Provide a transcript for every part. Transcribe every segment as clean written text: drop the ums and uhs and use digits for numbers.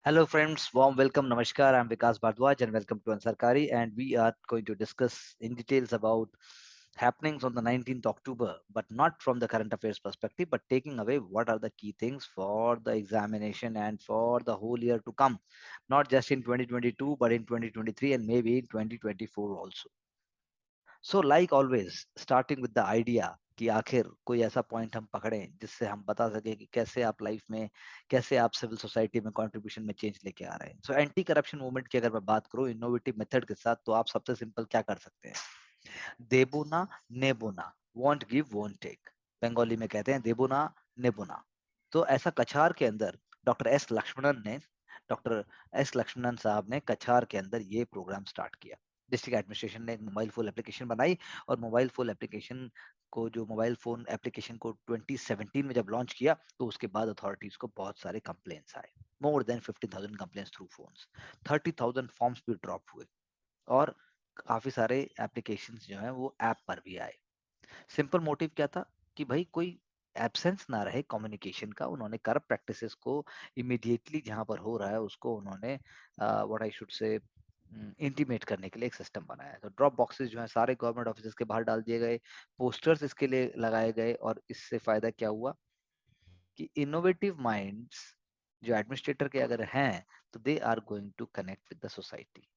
Hello, friends. Warm welcome. Namaskar. I'm Vikas Bhardwaj, and welcome to Ansarkari. And we are going to discuss in details about happenings on the 19th October, but not from the current affairs perspective, but taking away what are the key things for the examination and for the whole year to come, not just in 2022, but in 2023 and maybe in 2024 also. So like always starting with the idea कि आखिर कोई ऐसा point हम पकड़ें जिससे हम बता सके कि कैसे आप लाइफ में, कैसे आप सिविल सोसाइटी में कंट्रीब्यूशन में चेंज लेके आ रहे हैं. सो एंटी करप्शन मूवमेंट की अगर मैं बात करूं इनोवेटिव मेथड के साथ, तो आप सबसे सिंपल क्या कर सकते हैं? देबुना नेबुना, won't give won't take. Bengali में कहते हैं देबुना नेबुना. तो ऐसा कछार के अंदर डॉक्टर एस लक्ष्मणन साहब ने कछार के अंदर ये प्रोग्राम स्टार्ट किया. डिस्ट्रिक्ट एडमिनिस्ट्रेशन ने एक मोबाइल फोन एप्लीकेशन बनाई, और मोबाइल फोन एप्लीकेशन को 2017 में जब लॉन्च किया, तो उसके बाद अथॉरिटीज को बहुत सारे कंप्लेंट्स आए. More than 15,000 complaints through phones. 30,000 forms भी ड्रॉप हुए, और काफी सारे एप्लीकेशंस जो हैं वो ऐप पर भी आए. सिंपल मोटिव क्या था कि भाई कोई एब्सेंस ना रहे कम्युनिकेशन का. उन्होंने करप्ट प्रैक्टिसेस को इमीडिएटली जहां पर हो रहा है उसको उन्होंने व्हाट आई शुड से इंटीमेट करने के लिए एक सिस्टम बनाया है. तो ड्रॉप बॉक्सेस जो है सारे गवर्नमेंट ऑफिस के बाहर डाल दिए गए, पोस्टर्स इसके लिए लगाए गए, और इससे फायदा क्या हुआ कि इनोवेटिव माइंड्स जो एडमिनिस्ट्रेटर के अगर हैं, तो they are going to connect with the society,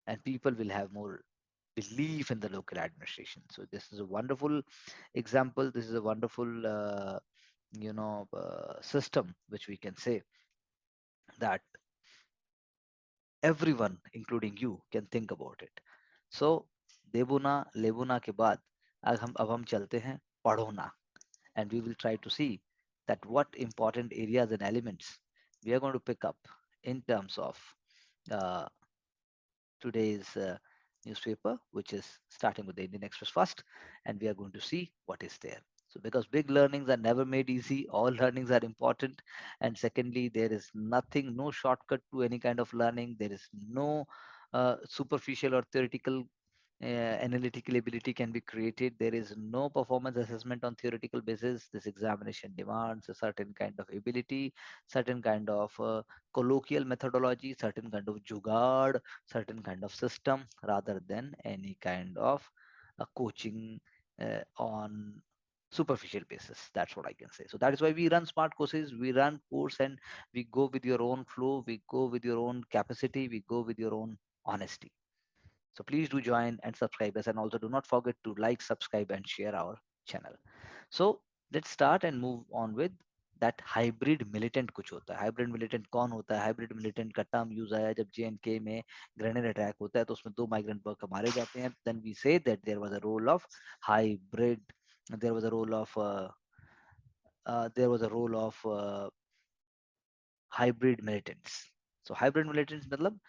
and people will have more belief in the local administration. So this is a wonderful example. This is a wonderful system which we can say that everyone including you can think about it. So देबुना लेबुना के बाद अब हम चलते हैं पढ़ोना, and we will try to see that what important areas and elements we are going to pick up in terms of uh, today's newspaper, which is starting with the Indian Express first, and we are going to see what is there. So, because big learnings are never made easy, all learnings are important. And secondly, there is nothing, no shortcut to any kind of learning. There is no superficial or theoretical analytical ability can be created. There is no performance assessment on theoretical basis. This examination demands a certain kind of ability, certain kind of colloquial methodology, certain kind of jugaad, certain kind of system, rather than any kind of coaching on superficial basis. That's what I can say. So that is why we run smart courses, we run course, and we go with your own flow, we go with your own capacity, we go with your own honesty. So please do join and subscribe us, and also do not forget to like, subscribe, and share our channel. So let's start and move on with that hybrid militant. कुछ होता है hybrid militant. कौन होता है hybrid militant? का term use आया जब JNK में ग्रेनेड अटैक होता है, तो उसमें 2 माइग्रेंट वर्कर मारे जाते हैं. Then we say that there was a role of hybrid, there was a role of there was a role of hybrid militants. So hybrid militants matlab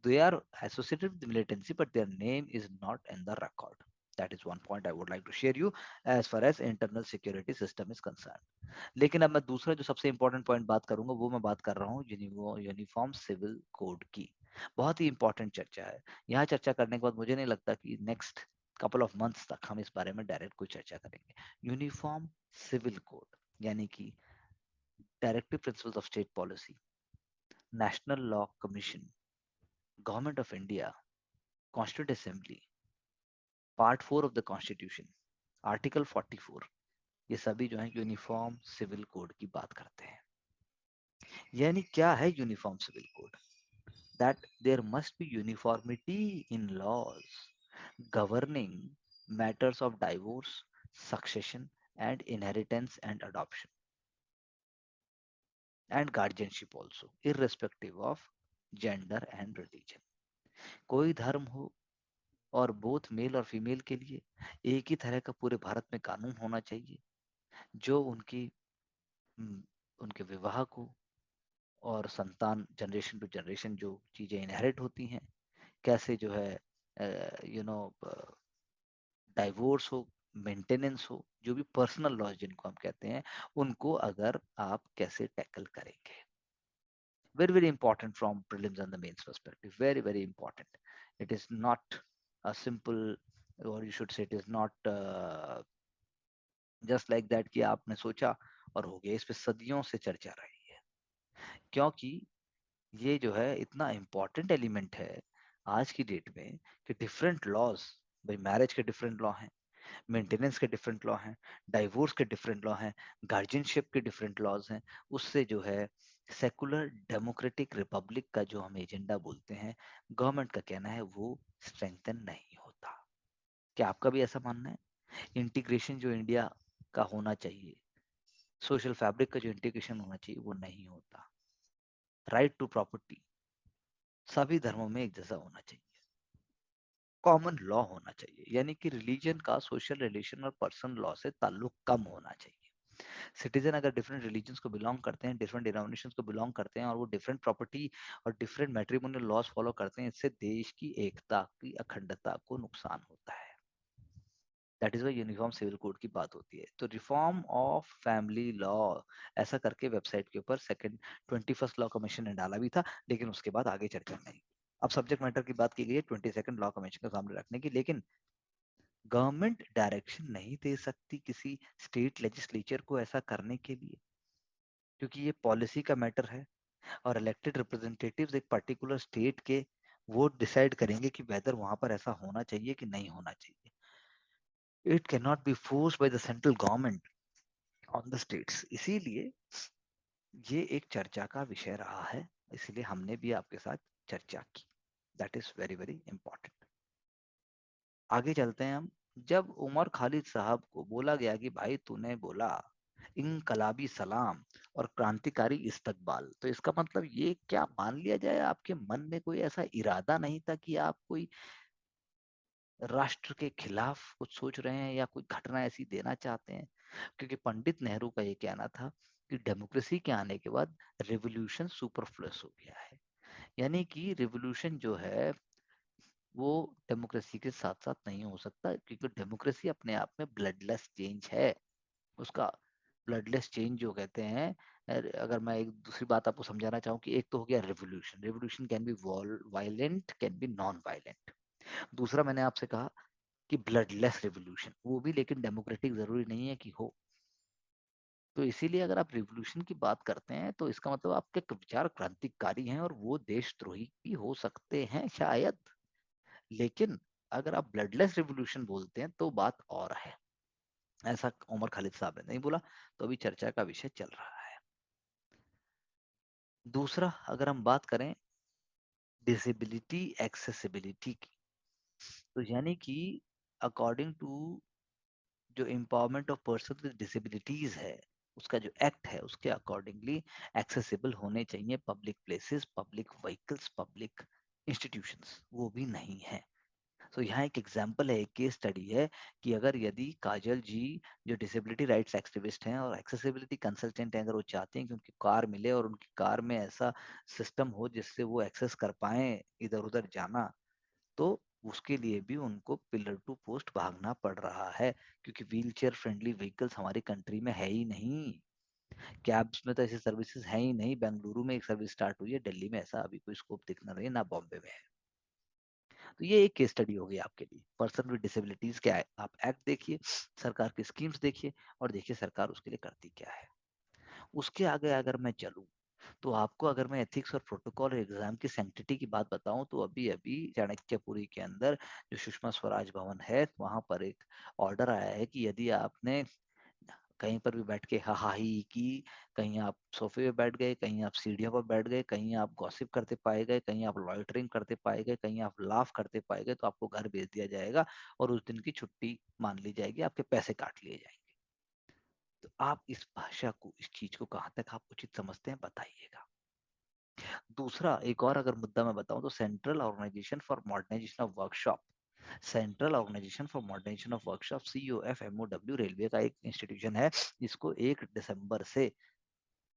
they are associated with the militancy, but their name is not in the record. That is one point I would like to share you as far as internal security system is concerned. लेकिन अब मैं दूसरा जो सबसे important point बात करूंगा, वो मैं बात कर रहा हूँ यूनिफॉर्म सिविल कोड की. बहुत ही इंपॉर्टेंट चर्चा है. यहाँ चर्चा करने के बाद मुझे नहीं लगता कि नेक्स्ट कपल ऑफ मंथ्स तक हम इस बारे में डायरेक्ट कोई चर्चा करेंगे. यूनिफॉर्म सिविल कोड यानी कि directive principles of state policy, national law commission, government of India, constituent assembly, part 4 of the constitution, article 44, ये सभी जो है यूनिफॉर्म सिविल कोड की बात करते हैं. यानी क्या है uniform civil code? That there must be uniformity in laws governing matters of divorce, succession, and inheritance and adoption, and guardianship also, irrespective of gender and religion. कोई धर्म हो, और बोथ मेल और फीमेल के लिए एक ही तरह का पूरे भारत में कानून होना चाहिए, जो उम, उनके विवाह को और संतान जनरेशन टू जनरेशन जो चीजें इनहेरिट होती हैं, कैसे जो है डाइवोर्स हो, मेंटेनेंस हो, जो भी पर्सनल लॉज जिनको हम कहते हैं, उनको अगर आप कैसे टैकल करेंगे. Very very important from prelims and the mains perspective. Very very important. It is not a simple, or you should say it is not just like that कि आपने सोचा और हो गया. इस पे सदियों से चर्चा रही है, क्योंकि ये जो है इतना इम्पोर्टेंट एलिमेंट है आज की डेट में कि डिफरेंट लॉज, भाई मैरिज के डिफरेंट लॉ हैं, मेंटेनेंस के डिफरेंट लॉ हैं, डाइवोर्स के डिफरेंट लॉ हैं, गार्जियनशिप के डिफरेंट लॉज हैं। उससे जो है सेकुलर डेमोक्रेटिक रिपब्लिक का जो हम एजेंडा बोलते हैं, गवर्नमेंट का कहना है वो स्ट्रेंथन नहीं होता। क्या आपका भी ऐसा मानना है? इंटीग्रेशन जो इंडिया का होना चाहिए, सोशल फैब्रिक का जो इंटीग्रेशन होना चाहिए वो नहीं होता। राइट टू प्रॉपर्टी सभी धर्मों में एक जैसा होना चाहिए, कॉमन लॉ होना चाहिए, यानी कि रिलीजन का सोशल रिलेशन और पर्सनल लॉ से ताल्लुक कम होना चाहिए। सिटीजन अगर डिफरेंट रिलीजन्स को बिलोंग करते हैं, डिफरेंट डिनोमिनेशंस को बिलोंग करते हैं और वो डिफरेंट प्रॉपर्टी और डिफरेंट मैट्रिमोनियल लॉज फॉलो करते हैं, इससे देश की एकता की अखंडता को नुकसान होता है। That is why uniform civil code की बात होती है। तो रिफॉर्म ऑफ फैमिली लॉ ऐसा करके वेबसाइट के ऊपर सेकंड 21st लॉ कमीशन ने डाला भी था, लेकिन उसके बाद आगे चर्चा नहीं। अब सब्जेक्ट मैटर की बात की गई है 22nd लॉ कमीशन के सामने रखने की, लेकिन गवर्नमेंट डायरेक्शन नहीं दे सकती किसी स्टेट लेजिस्लेचर को ऐसा करने के लिए, क्योंकि ये पॉलिसी का मैटर है और इलेक्टेड रिप्रेजेंटेटिव्स एक पर्टिकुलर स्टेट के वो डिसाइड करेंगे कि वेदर वहां पर ऐसा होना चाहिए कि नहीं होना चाहिए। It can not be forced by the central government on the states. इसीलिए ये एक चर्चा का विषय रहा है, इसलिए हमने भी आपके साथ चर्चा की। That is very very important. आगे चलते हैं हम। जब उमर खालिद साहब को बोला गया कि भाई तूने बोला इनकलाबी सलाम और क्रांतिकारी इस्तकबाल, तो इसका मतलब ये क्या मान लिया जाए आपके मन में कोई ऐसा इरादा नहीं था कि आप कोई राष्ट्र के खिलाफ कुछ सोच रहे हैं या कोई घटना ऐसी देना चाहते हैं? क्योंकि पंडित नेहरू का ये कहना था कि डेमोक्रेसी के आने के बाद रिवॉल्यूशन सुपरफ्लुअस हो गया है, यानी कि रिवॉल्यूशन जो है वो डेमोक्रेसी के साथ साथ नहीं हो सकता, क्योंकि डेमोक्रेसी अपने आप में ब्लडलेस चेंज है। उसका ब्लडलेस चेंज जो कहते हैं, अगर मैं एक दूसरी बात आपको समझाना चाहूँ कि एक तो हो गया revolution, revolution can be violent, can be non violent. दूसरा मैंने आपसे कहा कि ब्लडलेस रिवॉल्यूशन, वो भी लेकिन डेमोक्रेटिक जरूरी नहीं है कि हो। तो इसीलिए अगर आप रिवॉल्यूशन की बात करते हैं तो इसका मतलब आपके विचार क्रांतिकारी हैं और वो देशद्रोही भी हो सकते हैं शायद, लेकिन अगर आप ब्लडलेस रिवॉल्यूशन बोलते हैं तो बात और है। ऐसा उमर खालिद साहब ने नहीं बोला, तो अभी चर्चा का विषय चल रहा है। दूसरा, अगर हम बात करें डिसेबिलिटी एक्सेसिबिलिटी की, तो यानी कि अकॉर्डिंग टू जो empowerment of person with disabilities है, उसका जो एक्ट है उसके अकॉर्डिंगली एक्सेसिबल होने चाहिए public places, public vehicles, public institutions, वो भी नहीं है। तो यहाँ एक एग्जाम्पल है, एक केस स्टडी है कि अगर यदि काजल जी जो डिसेबिलिटी राइट्स एक्टिविस्ट हैं और एक्सेसिबिलिटी कंसल्टेंट हैं, अगर वो चाहते हैं कि उनकी कार मिले और उनकी कार में ऐसा सिस्टम हो जिससे वो एक्सेस कर पाए इधर उधर जाना, तो उसके लिए भी उनको पिलर टू पोस्ट भागना पड़ रहा है, क्योंकि व्हील चेयर फ्रेंडली व्हीकल्स हमारी कंट्री में है ही नहीं। कैब्स में तो ऐसी सर्विसेज है ही नहीं। बेंगलुरु में एक सर्विस स्टार्ट हुई है, दिल्ली में ऐसा अभी कोई स्कोप दिखना नहीं, ना बॉम्बे में है। तो ये एक केस स्टडी होगी आपके लिए, पर्सन विद डिसेबिलिटीज क्या है। आप एक्ट देखिए, सरकार की स्कीम्स देखिए और देखिए सरकार उसके लिए करती क्या है। उसके आगे अगर मैं चलूं, तो आपको अगर मैं एथिक्स और प्रोटोकॉल और एग्जाम की सैंक्टिटी की बात बताऊं, तो अभी अभी चाणक्यपुरी के अंदर जो सुषमा स्वराज भवन है, वहां पर एक ऑर्डर आया है कि यदि आपने कहीं पर भी बैठ के हाहाही की, कहीं आप सोफे पे बैठ गए, कहीं आप सीढ़ियों पर बैठ गए, कहीं आप गॉसिप करते पाए गए, कहीं आप लॉइटरिंग करते पाए गए, कहीं आप लाफ करते पाए गए, तो आपको घर भेज दिया जाएगा और उस दिन की छुट्टी मान ली जाएगी, आपके पैसे काट लिए जाएंगे। तो आप इस भाषा को, इस चीज को कहाँ तक आप उचित समझते हैं, बताइएगा। दूसरा एक और अगर मुद्दा मैं बताऊं, तो central organisation for modernisation of workshop, central organisation for modernisation of workshop, COFMOW, railway का एक इंस्टीट्यूशन है, जिसको 1 दिसंबर से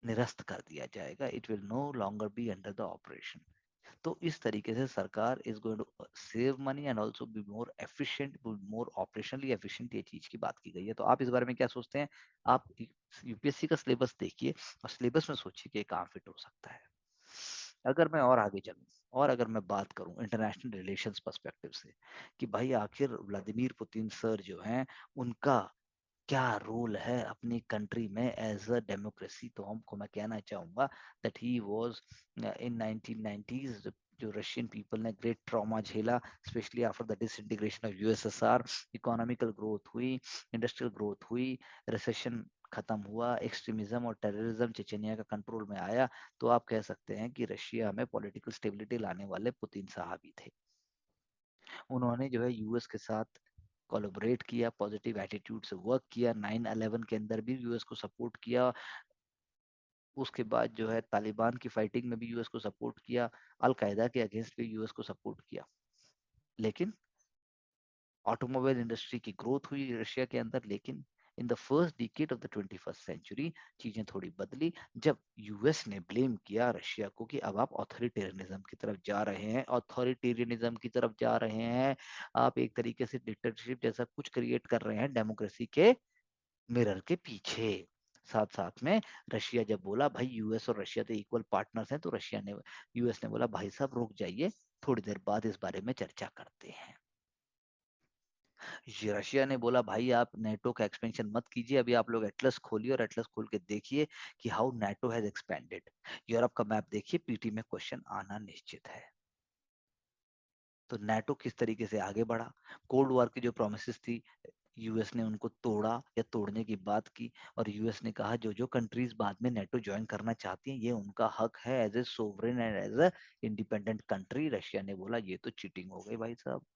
निरस्त कर दिया जाएगा। It will no longer be under the operation. तो इस तरीके से सरकार is going to save money and also be more efficient, more operationally efficient, ये चीज की बात की गई है। तो आप इस बारे में क्या सोचते हैं? आप यूपीएससी का सिलेबस देखिए और सिलेबस में सोचिए कि कहाँ फिट हो सकता है। अगर मैं और आगे चलूं और अगर मैं बात करूं इंटरनेशनल रिलेशंस पर्सपेक्टिव से, कि भाई आखिर व्लादिमीर पुतिन सर जो हैं, उनका क्या रोल है अपनी कंट्री में एज अ डेमोक्रेसी। तो हमको मैं कहना चाहूंगा that he was in 1990s, जो रशियन पीपल ने ग्रेट ट्रॉमा झेला, specially after the disintegration of USSR. Economical growth हुई, इंडस्ट्रियल ग्रोथ हुई, रिसेशन खत्म हुआ, एक्सट्रीमिज्म और टेररिज्म चेचनिया का कंट्रोल में आया। तो आप कह सकते हैं कि रशिया में पॉलिटिकल स्टेबिलिटी लाने वाले पुतिन साहब ही थे। उन्होंने जो है यूएस के साथ कोलैबोरेट किया, पॉजिटिव एटीट्यूड से वर्क किया, 9/11 के अंदर भी यूएस को सपोर्ट किया। उसके बाद जो है तालिबान की फाइटिंग में भी यूएस को सपोर्ट किया, अलकायदा के अगेंस्ट भी यूएस को सपोर्ट किया। लेकिन ऑटोमोबाइल इंडस्ट्री की ग्रोथ हुई रशिया के अंदर। लेकिन in the first decade of the 21st century चीजें थोड़ी बदली, जब यूएस ने ब्लेम किया रशिया को कि अब आप ऑथोरिटेरियनिज्म की तरफ जा रहे हैं, ऑथोरिटेरियनिज्म की तरफ जा रहे हैं, आप एक तरीके से डिक्टेटरशिप जैसा कुछ क्रिएट कर रहे हैं डेमोक्रेसी के मिरर के पीछे। साथ साथ में रशिया जब बोला भाई यूएस और रशिया तो इक्वल पार्टनर्स हैं, तो रशिया ने यूएस ने बोला भाई साहब रुक जाइए, थोड़ी देर बाद इस बारे में चर्चा करते हैं। रशिया ने बोला भाई आप नेटो का एक्सपेंशन मत कीजिए, अभी आप लोग एटलस खोलिए और एटलस खोल के देखिए कि how NATO has expanded. Europe का मैप देखिए, पीटी में क्वेश्चन आना निश्चित है। तो नेटो किस तरीके से आगे बढ़ा, कोल्ड वॉर की जो प्रोमिसेस थी यूएस ने उनको तोड़ा या तोड़ने की बात की, और यूएस ने कहा जो जो कंट्रीज बाद में नेटो ज्वाइन करना चाहती हैं ये उनका हक है as a sovereign and as a independent country. Russia ने बोला ये तो चीटिंग हो गई भाई साहब,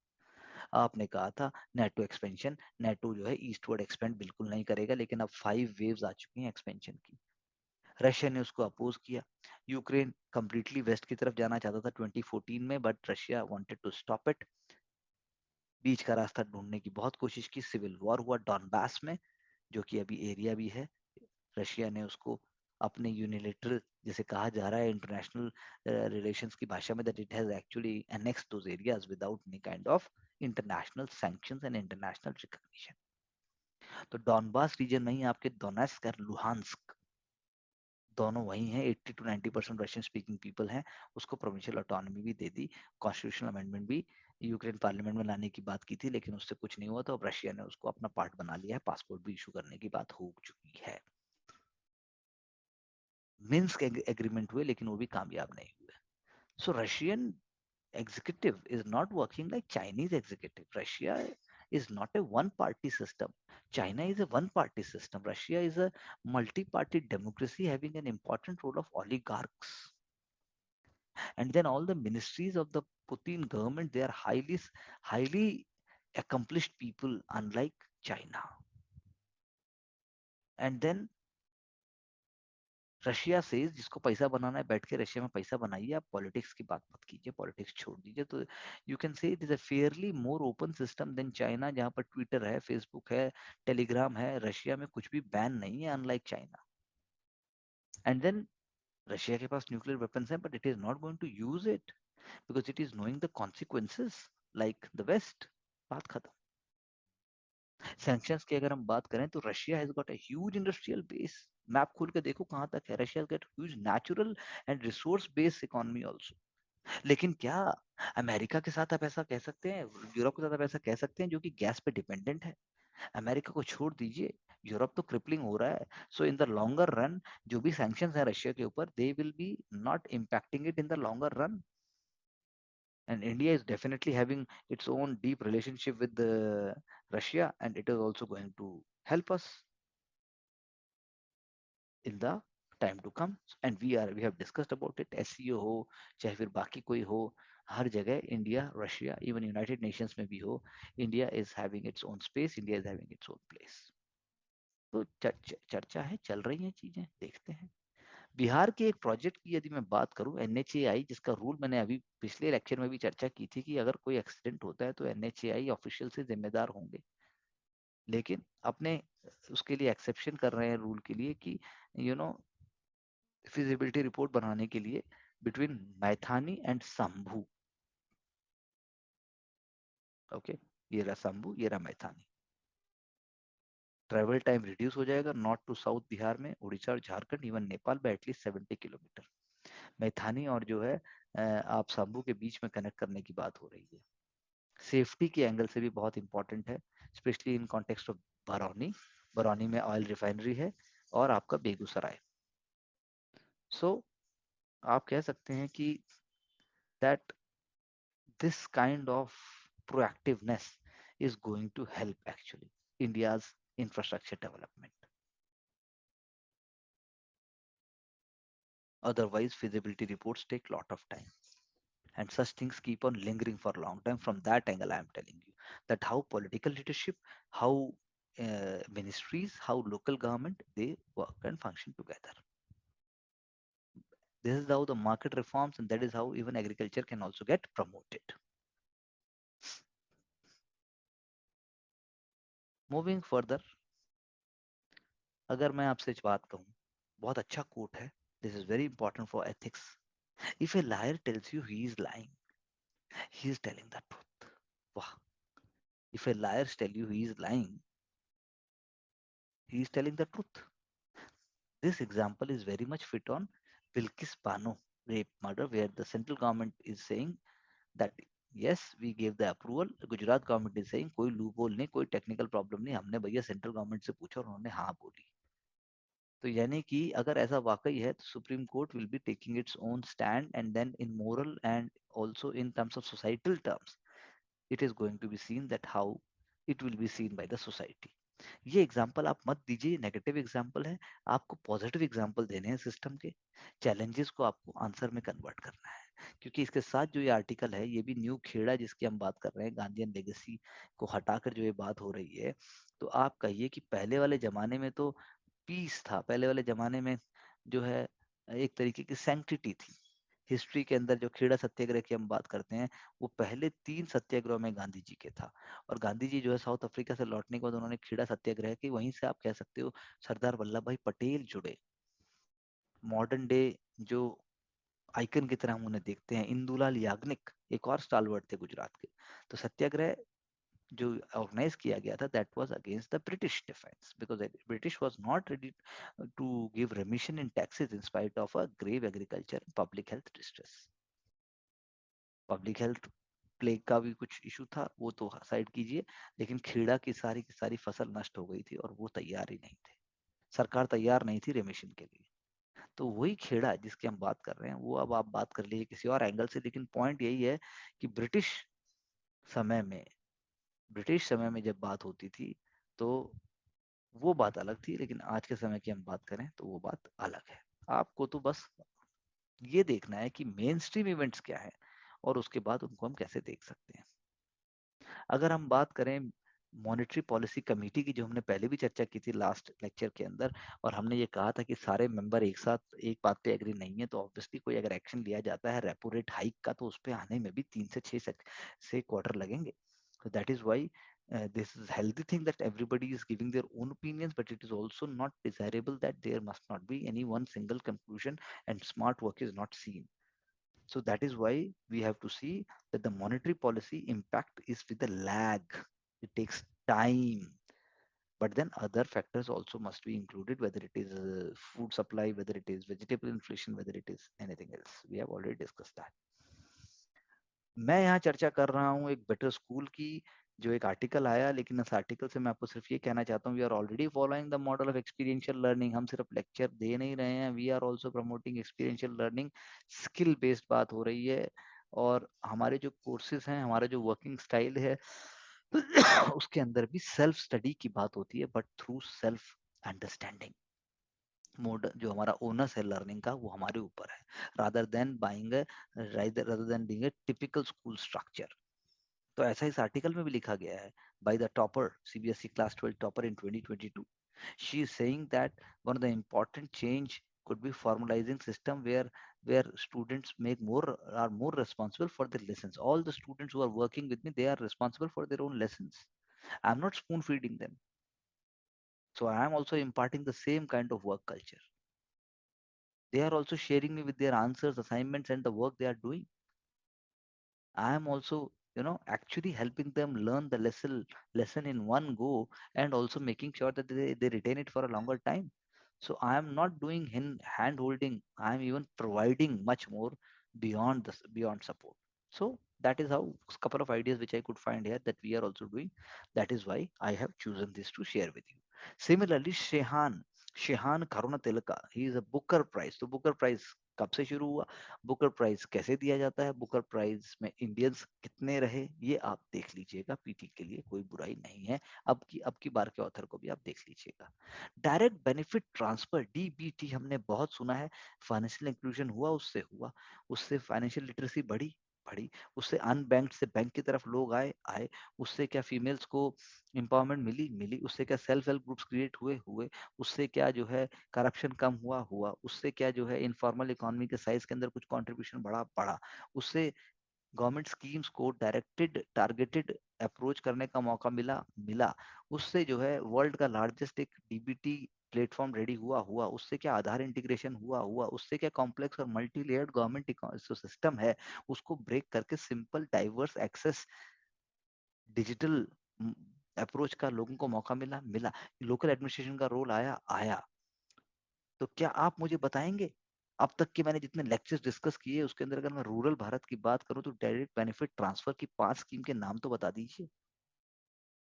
आपने कहा था नेटो एक्सपेंशन, नेटो जो है ईस्टवर्ड एक्सपेंड बिल्कुल नहीं करेगा, लेकिन अब 5 वेव्स आ चुकी हैं एक्सपेंशन की। रशिया ने उसको अपोज किया। यूक्रेन कंप्लीटली वेस्ट की तरफ जाना चाहता था 2014 में, but Russia wanted to stop it. बीच का रास्ता ढूंढने की बहुत कोशिश की, सिविल वॉर हुआ डॉनबास में, जो कि अभी एरिया भी है। रशिया ने उसको अपने यूनिलेटरल, जिसे कहा जा रहा है इंटरनेशनल रिलेशंस की भाषा में, that it has actually annexed those areas without any kind of international sanctions and international recognition. तो डॉनबास रीजन में ही आपके दोनेस्क और लुहांस्क दोनों वही हैं, 80 to 90% रशियन स्पीकिंग पीपल हैं। उसको प्रोविंशियल ऑटोनॉमी भी दे दी, कॉन्स्टिट्यूशनल अमेंडमेंट भी यूक्रेन पार्लियामेंट में लाने की बात की थी, लेकिन उससे कुछ नहीं हुआ। तो अब रशिया ने उसको अपना पार्ट बना लिया है, पासपोर्ट भी इशू करने की बात हो चुकी है। मिन्स्क एग्रीमेंट हुए लेकिन वो भी कामयाब नहीं हुए। सो Russian executive is not working like Chinese executive. Russia is not a one party system. China is a one party system. Russia is a multi party democracy having an important role of oligarchs. And then all the ministries of the Putin government, they are highly accomplished people, unlike China. And then Russia से जिसको पैसा बनाना है बैठ के Russia में पैसा बनाइए, आप पॉलिटिक्स की बात मत कीजिए, पॉलिटिक्स छोड़ दीजिए। तो you can say it is a fairly more open system than China, जहाँ पर ट्विटर है, फेसबुक है, टेलीग्राम है। रशिया में कुछ भी बैन नहीं है, unlike China. And then Russia के पास न्यूक्लियर वेपन्स हैं, but it is not going to use it because it is knowing the consequences like the west. बात खत्म। सैंक्शंस की अगर हम बात करें तो Russia has got a huge industrial base. Map खोल के देखो कहां तक है, Russia get huge natural and resource based economy also. लेकिन क्या अमेरिका के साथ आप ऐसा कह सकते हैं, यूरोप के साथ आप ऐसा कह सकते हैं जो कि गैस पे डिपेंडेंट है? अमेरिका को छोड़ दीजिए, यूरोप तो क्रिपलिंग हो रहा है। सो इन द लॉन्गर रन जो भी सैंक्शंस है रशिया के ऊपर, they will be not impacting it in the longer run. And India is definitely having its own deep relationship with Russia, and it is also going to help us in the time to come. And we have discussed about it, SCO हो चाहे फिर बाकी कोई हो, हर जगह India, Russia, even United Nations में भी हो, India is having its own space, India is having its own place. तो चर्चा है, चल रही हैं चीजें, देखते हैं। बिहार के एक प्रोजेक्ट की यदि मैं बात करूं, NHAI, जिसका रूल मैंने अभी पिछले लेक्चर में भी चर्चा की थी कि अगर कोई एक्सीडेंट होता है तो NHAI ऑफिशियल से जिम्मेदार होंगे। लेकिन अपने उसके लिए एक्सेप्शन कर रहे हैं रूल के लिए कि यू नो फिजिबिलिटी रिपोर्ट बनाने के लिए between Maithani and Shambhu. Okay, ये रहा शंभू, ये रहा मैथानी। ट्रेवल टाइम रिड्यूस हो जाएगा नॉर्थ टू साउथ बिहार में, उड़ीसा और Jharkhand, even Nepal bye at least 70 kilometre. Maithani और जो है आप शंभू के बीच में कनेक्ट करने की बात हो रही है। सेफ्टी के एंगल से भी बहुत इंपॉर्टेंट है, specially in context of Barauni. Barauni में ऑयल रिफाइनरी है, और आपका बेगूसराय। सो आप कह सकते हैं कि that this kind of proactiveness is going to help actually India's infrastructure development. Otherwise, feasibility reports take lot of time, and such things keep on lingering for a long time. From that angle, I am telling you that how political leadership, how ministries, how local government, they work and function together. This is how the market reforms, and that is how even agriculture can also get promoted. Moving further, अगर मैं आपसे बात कहूँ, बहुत अच्छा coat है. This is very important for ethics. If a liar tells you he is lying, he is telling the truth. Wow. If a liar tell you he is lying, he is telling the truth. This example is very much fit on Bilkis Bano rape murder, where the central government is saying that yes, we gave the approval. Gujarat government is saying कोई loophole नहीं, कोई technical problem नहीं, हमने भैया central government से पूछा और उन्होंने हाँ बोली. तो यानी कि अगर ऐसा वाकई है तो Supreme Court will be taking its own stand, and then in moral and also in terms of societal terms, it is going to be seen that how it will be seen by the society. ये example आप मत दीजिए, negative example है. आपको positive example देने हैं system के. Challenges को आपको आंसर में कन्वर्ट करना है, क्योंकि इसके साथ जो ये आर्टिकल है, ये भी न्यू खेड़ा जिसकी हम बात कर रहे हैं, गांधीयन लेगेसी को हटाकर जो ये बात हो रही है. तो आप कहिए कि पहले वाले जमाने में तो पीस था, पहले वाले जमाने में जो है एक तरीके की सैंक्टिटी थी. हिस्ट्री के अंदर जो खेड़ा सत्याग्रह की हम बात करते हैं, वो पहले 3 सत्याग्रह में गांधी जी के था. और गांधी जी जो है साउथ अफ्रीका से लौटने के बाद उन्होंने खेड़ा सत्याग्रह की, वहीं से आप कह सकते हो सरदार वल्लभ भाई पटेल जुड़े. मॉडर्न डे जो आइकन की तरह हम उन्हें देखते हैं, इंदुलाल याग्निक एक और स्टालवर्ड थे गुजरात के. तो सत्याग्रह जो ऑर्गेनाइज किया गया था, that was against the British defence, because British was not ready to give remission in taxes in spite of a grave agriculture public health distress. Public health plague का भी कुछ इशू था, वो तो साइड कीजिए, लेकिन खेड़ा की सारी फसल नष्ट हो गई थी और वो तैयार ही नहीं थे. सरकार तैयार नहीं थी रेमिशन के लिए. तो वही खेड़ा जिसकी हम बात कर रहे हैं, वो अब आप बात कर लीजिए किसी और एंगल से, लेकिन पॉइंट यही है कि समय में ब्रिटिश समय में जब बात होती थी तो वो बात अलग थी, लेकिन आज के समय की हम बात करें तो वो बात अलग है. आपको तो बस ये देखना है कि मेन स्ट्रीम इवेंट्स क्या है, और उसके बाद उनको हम कैसे देख सकते हैं. अगर हम बात करें मॉनेटरी पॉलिसी कमेटी की, जो हमने पहले भी चर्चा की थी लास्ट लेक्चर के अंदर, और हमने ये कहा था कि सारे मेंबर एक साथ एक बात पे एग्री नहीं है, तो ऑब्वियसली कोई अगर एक्शन लिया जाता है रेपो रेट हाइक का, तो उस पर आने में भी 3 से 6 क्वार्टर लगेंगे. So that is why this is healthy thing that everybody is giving their own opinions, but it is also not desirable that there must not be any one single conclusion and smart work is not seen. So that is why we have to see that the monetary policy impact is with a lag. It takes time. But then other factors also must be included, whether it is food supply, whether it is vegetable inflation, whether it is anything else. We have already discussed that. मैं यहाँ चर्चा कर रहा हूँ एक better school की, जो एक आर्टिकल आया, लेकिन इस आर्टिकल से मैं आपको सिर्फ ये कहना चाहता हूँ, we are already following the model of experiential learning. हम सिर्फ लेक्चर दे नहीं रहे हैं, we are also promoting experiential learning. Skill based बात हो रही है, और हमारे जो कोर्सेज हैं, हमारा जो वर्किंग स्टाइल है उसके अंदर भी सेल्फ स्टडी की बात होती है, but through self understanding. Mode जो हमारा ओनस है लर्निंग का, वो हमारे ऊपर है, rather than buying rather than being a typical school structure. तो ऐसा इस आर्टिकल में भी लिखा गया है by the topper, CBSE class 12 topper in 2022. She is saying that one of the important change could be formalizing system where students make more are more responsible for their lessons. All the students who are working with me, they are responsible for their own lessons. I'm not spoon feeding them, so I am also imparting the same kind of work culture. They are also sharing me with their answers, assignments, and the work they are doing. I am also, actually helping them learn the lesson in one go, and also making sure that they retain it for a longer time. So I am not doing hand holding. I am even providing much more beyond this, beyond support. So that is how a couple of ideas which I could find here that we are also doing. That is why I have chosen this to share with you. Similarly Shehan, Shehan Karunatilaka, he is a Booker Prize. तो Booker Prize कब से शुरू हुआ, Booker prize कैसे दिया जाता है, Booker prize में इंडियंस कितने रहे, ये आप देख लीजिएगा, पीटी के लिए कोई बुराई नहीं है। अब की बार के ऑथर को भी आप देख लीजिएगा। डायरेक्ट बेनिफिट ट्रांसफर, डीबीटी, हमने बहुत सुना है। फाइनेंशियल इंक्लूजन हुआ, उससे फाइनेंशियल लिटरेसी बढ़ी, बढ़ी। उससे अनबैंक्ड से बैंक की तरफ लोग आए, आए। उससे क्या फीमेल्स को एम्पावरमेंट मिली, मिली। उससे क्या सेल्फ हेल्प ग्रुप्स क्रिएट हुए, हुए। उससे क्या जो है करप्शन कम हुआ, हुआ। उससे क्या जो है इनफॉर्मल इकोनॉमी के साइज के अंदर कुछ कंट्रीब्यूशन बढ़ा, बढ़ा। उससे गवर्नमेंट स्कीम्स को डायरेक्टेड टारगेटेड अप्रोच करने का मौका मिला, मिला। उससे जो है वर्ल्ड का लार्जेस्ट एक डीबीटी प्लेटफॉर्म रेडी हुआ, हुआ। उससे क्या आधार इंटीग्रेशन हुआ, हुआ। उससे क्या कॉम्प्लेक्स और मल्टी लेयर्ड गवर्नमेंट सिस्टम है, उसको ब्रेक करके simple diverse access digital approach का लोगों को मौका मिला, मिला। लोकल एडमिनिस्ट्रेशन का रोल आया, आया। तो क्या आप मुझे बताएंगे, अब तक के मैंने जितने लेक्चर्स डिस्कस किए उसके अंदर अगर मैं रूरल भारत की बात करूं तो डायरेक्ट बेनिफिट ट्रांसफर की 5 स्कीम के नाम तो बता दीजिए।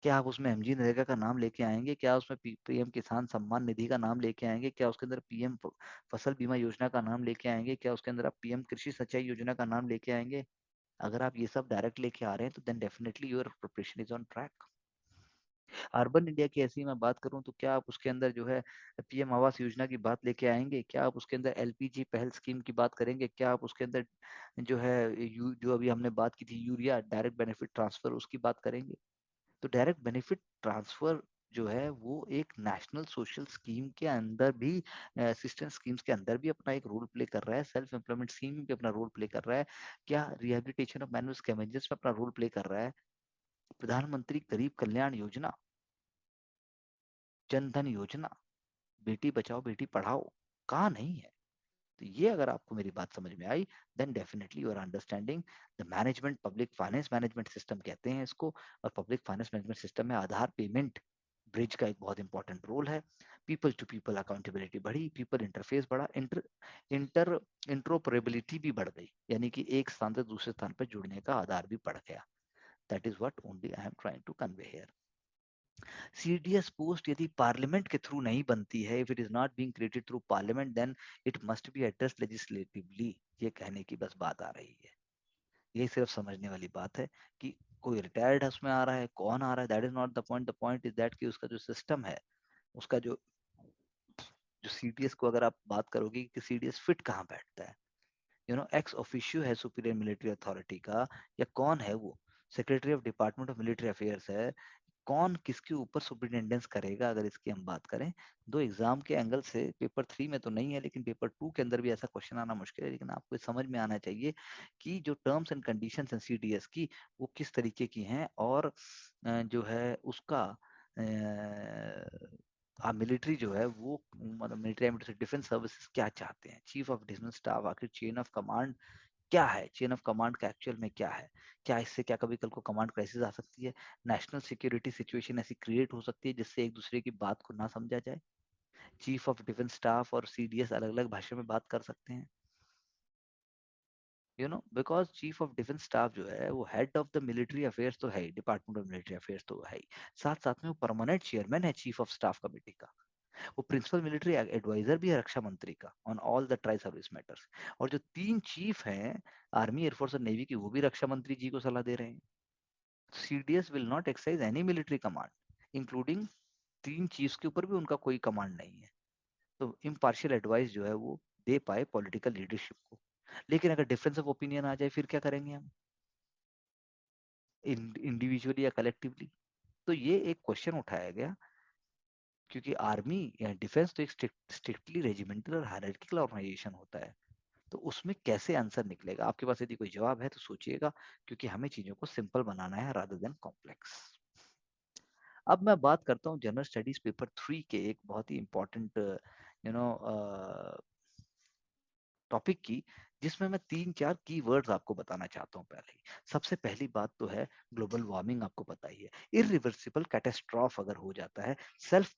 क्या आप उसमें एमजी नरेगा का नाम लेके आएंगे, क्या उसमें पीएम किसान सम्मान निधि का नाम लेके आएंगे, क्या उसके अंदर पीएम फसल बीमा योजना का नाम लेके आएंगे, क्या उसके अंदर आप पीएम कृषि सिंचाई योजना का नाम लेके आएंगे? अगर आप ये सब डायरेक्ट लेके आ रहे हैं तो then definitely your preparation is on track. Urban India की ऐसी मैं बात करूं तो क्या आप उसके अंदर जो है पीएम आवास योजना की बात लेके आएंगे, क्या आप उसके अंदर एलपीजी पहल स्कीम की बात करेंगे, क्या आप उसके अंदर जो है जो अभी हमने बात की थी यूरिया डायरेक्ट बेनिफिट ट्रांसफर उसकी बात करेंगे? तो डायरेक्ट बेनिफिट ट्रांसफर जो है वो एक नेशनल सोशल स्कीम के अंदर भी, असिस्टेंस स्कीम्स के अंदर भी अपना एक रोल प्ले कर रहा है, सेल्फ एम्प्लॉयमेंट स्कीम में भी अपना रोल प्ले कर रहा है, क्या रिहेबिलिटेशन ऑफ मैनुअल स्कैवेंजर्स में अपना रोल प्ले कर रहा है, प्रधानमंत्री गरीब कल्याण योजना, जन धन योजना, बेटी बचाओ बेटी पढ़ाओ, कहाँ नहीं है? तो ये अगर आपको मेरी बात समझ में आई, then definitely you are understanding the management, public finance management system कहते हैं इसको। और पब्लिक फाइनेंस मैनेजमेंट सिस्टम में आधार पेमेंट ब्रिज का एक बहुत इंपॉर्टेंट रोल है। पीपल टू पीपल अकाउंटेबिलिटी बढ़ी, पीपल इंटरफेस बढ़ा, इंटर इंटरऑपरेबिलिटी भी बढ़ गई, यानी कि एक स्थान से दूसरे स्थान पर जुड़ने का आधार भी बढ़ गया। That is what only I am trying to convey here. CDS post यदि पार्लियामेंट के थ्रू नहीं बनती है, if it is not being created through parliament, then it must be addressed legislatively. ये कहने की बस बात आ रही है। ये सिर्फ समझने वाली बात है कि कोई रिटायर्ड उसमें आ रहा है, कौन आ रहा है, that is not the point. The point is that कि उसका जो सिस्टम है, उसका जो जो सीडीएस को अगर आप बात करोगे कि सीडीएस फिट कहाँ बैठता है, एक्स ऑफिशियो है सुपीरियर मिलिट्री अथॉरिटी का, या कौन है वो secretary of department of military affairs है, कौन किसके ऊपर सुपरिटेंडेंस करेगा? अगर इसकी हम बात करें, दो एग्जाम के एंगल से पेपर 3 में तो नहीं है, लेकिन पेपर 2 के अंदर भी ऐसा क्वेश्चन आना मुश्किल है। लेकिन आपको समझ में आना चाहिए कि जो टर्म्स एंड कंडीशंस हैं सीडीएस की, वो किस तरीके की हैं, और जो है उसका मिलिट्री जो है वो, मतलब मिलिट्री डिफेंस सर्विसेज क्या चाहते हैं, चीफ ऑफ डिफेंस स्टाफ आखिर चेन ऑफ कमांड क्या है, चेन ऑफ कमांड का एक्चुअल में क्या है, क्या इससे क्या कभी कल को कमांड क्राइसिस आ सकती है, नेशनल सिक्योरिटी सिचुएशन ऐसी क्रिएट हो सकती है जिससे एक दूसरे की बात को ना समझा जाए, चीफ ऑफ डिफेंस स्टाफ और सीडीएस अलग अलग भाषा में बात कर सकते हैं, because chief of defence staff जो है वो head of the military affairs तो है ही, डिपार्टमेंट ऑफ मिलिट्री अफेयर्स तो है ही, साथ साथ में वो परमानेंट चेयरमैन है चीफ ऑफ स्टाफ कमेटी का, वो प्रिंसिपल मिलिट्री एडवाइजर भी है रक्षा मंत्री का on all the tri service matters. और जो 3 चीफ हैं आर्मी, एयरफोर्स और नेवी की, वो भी रक्षा मंत्री जी को सलाह दे रहे हैं। CDS will not exercise any military command, including 3 chiefs के ऊपर भी उनका कोई कमांड नहीं है। तो इम्पार्शियल एडवाइस जो है वो दे पाए पॉलिटिकल लीडरशिप को। लेकिन अगर डिफरेंस ऑफ ओपिनियन आ जाए फिर क्या करेंगे हम, इंडिविजुअली या कलेक्टिवली? तो ये एक क्वेश्चन उठाया गया, क्योंकि आर्मी या डिफेंस तो एक स्ट्रिक्टली रेजिमेंटल और हायरार्किकल ऑर्गेनाइजेशन होता है। तो उसमें कैसे आंसर निकलेगा? आपके पास यदि कोई जवाब है तो सोचिएगा, क्योंकि हमें चीजों को सिंपल बनाना है रादर देन कॉम्प्लेक्स। अब मैं बात करता हूँ जनरल स्टडीज पेपर 3 के एक बहुत ही इंपॉर्टेंट यू नो टॉपिक की, जिसमें मैं 3-4 की वर्ड्स आपको बताना चाहता हूँ। पहले सबसे पहली बात तो है ग्लोबल वार्मिंग, आपको पता ही है, इरिवर्सिबल कैटेस्ट्रॉफ अगर हो जाता है, सेल्फ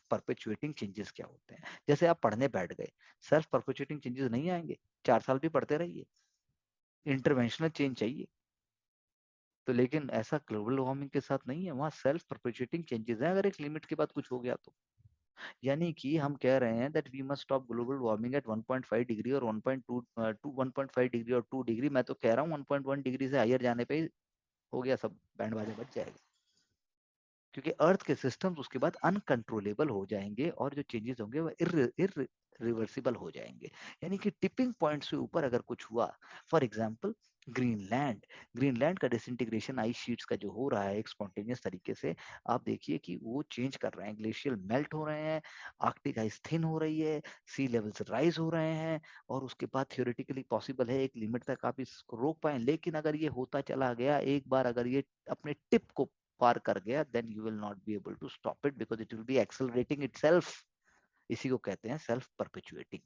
परपेचुएटिंग चेंजेस क्या होते हैं? जैसे आप पढ़ने बैठ गए, सेल्फ परपेचुएटिंग चेंजेस नहीं आएंगे, 4 साल भी पढ़ते रहिए, इंटरवेंशनल चेंज चाहिए। तो लेकिन ऐसा ग्लोबल वार्मिंग के साथ नहीं है, वहाँ सेल्फ परपेचुएटिंग चेंजेस हैं अगर एक लिमिट के बाद कुछ हो गया तो। यानी कि हम कह रहे हैं that we must stop global warming at 1.5 degree और 1.2 1.5 डिग्री और 2 डिग्री। मैं तो कह रहा हूँ 1.1 डिग्री से हायर जाने पे ही हो गया, सब बैंड बाजा बच जाएगा, क्योंकि अर्थ के सिस्टम्स उसके बाद अनकंट्रोलेबल हो जाएंगे और जो चेंजेस होंगे वो इरिवर्सिबल हो जाएंगे। यानी कि टिपिंग पॉइंट से ऊपर अगर कुछ हुआ, फॉर एग्जांपल ग्रीनलैंड, ग्रीनलैंड का डिसइंटीग्रेशन आइस शीट्स का जो हो रहा है एक स्पॉन्टेनियस तरीके से, आप देखिए कि वो चेंज कर रहे हैं, ग्लेशियल मेल्ट हो रहे हैं, आर्कटिक आइस थिन हो रही है, सी लेवल्स राइज हो रहे हैं, और उसके बाद थियोरेटिकली पॉसिबल है एक लिमिट तक आप इसको रोक पाए। लेकिन अगर ये होता चला गया एक बार, अगर ये अपने टिप को पार कर गया, then you will not be able to stop it because it will be accelerating itself। इसी को कहते हैं सेल्फ परपेचुएटिंग।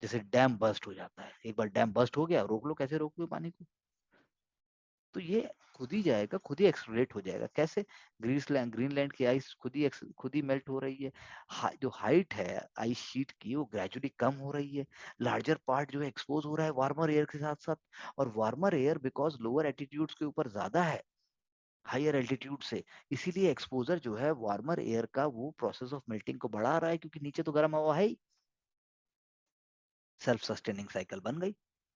जैसे डैम बर्स्ट हो जाता है, एक बार डैम बर्स्ट हो गया, रोक लो, कैसे रोकोगे पानी को? तो ये खुद ही जाएगा, खुद ही एक्सलरेट हो जाएगा। कैसे? ग्रीनलैंड की आइस खुद ही मेल्ट हो रही है, जो हाइट है आइस शीट की वो ग्रेजुअली कम हो रही है, लार्जर पार्ट जो है एक्सपोज हो रहा है वार्मर एयर के साथ साथ। और warmer air because lower altitudes के ऊपर ज्यादा है हायर एल्टीट्यूड से, इसीलिए एक्सपोजर जो है वार्मर एयर का वो प्रोसेस ऑफ मेल्टिंग को बढ़ा रहा है, क्योंकि नीचे तो गर्म हवा है ही। सेल्फ सस्टेनिंग साइकिल बन गई,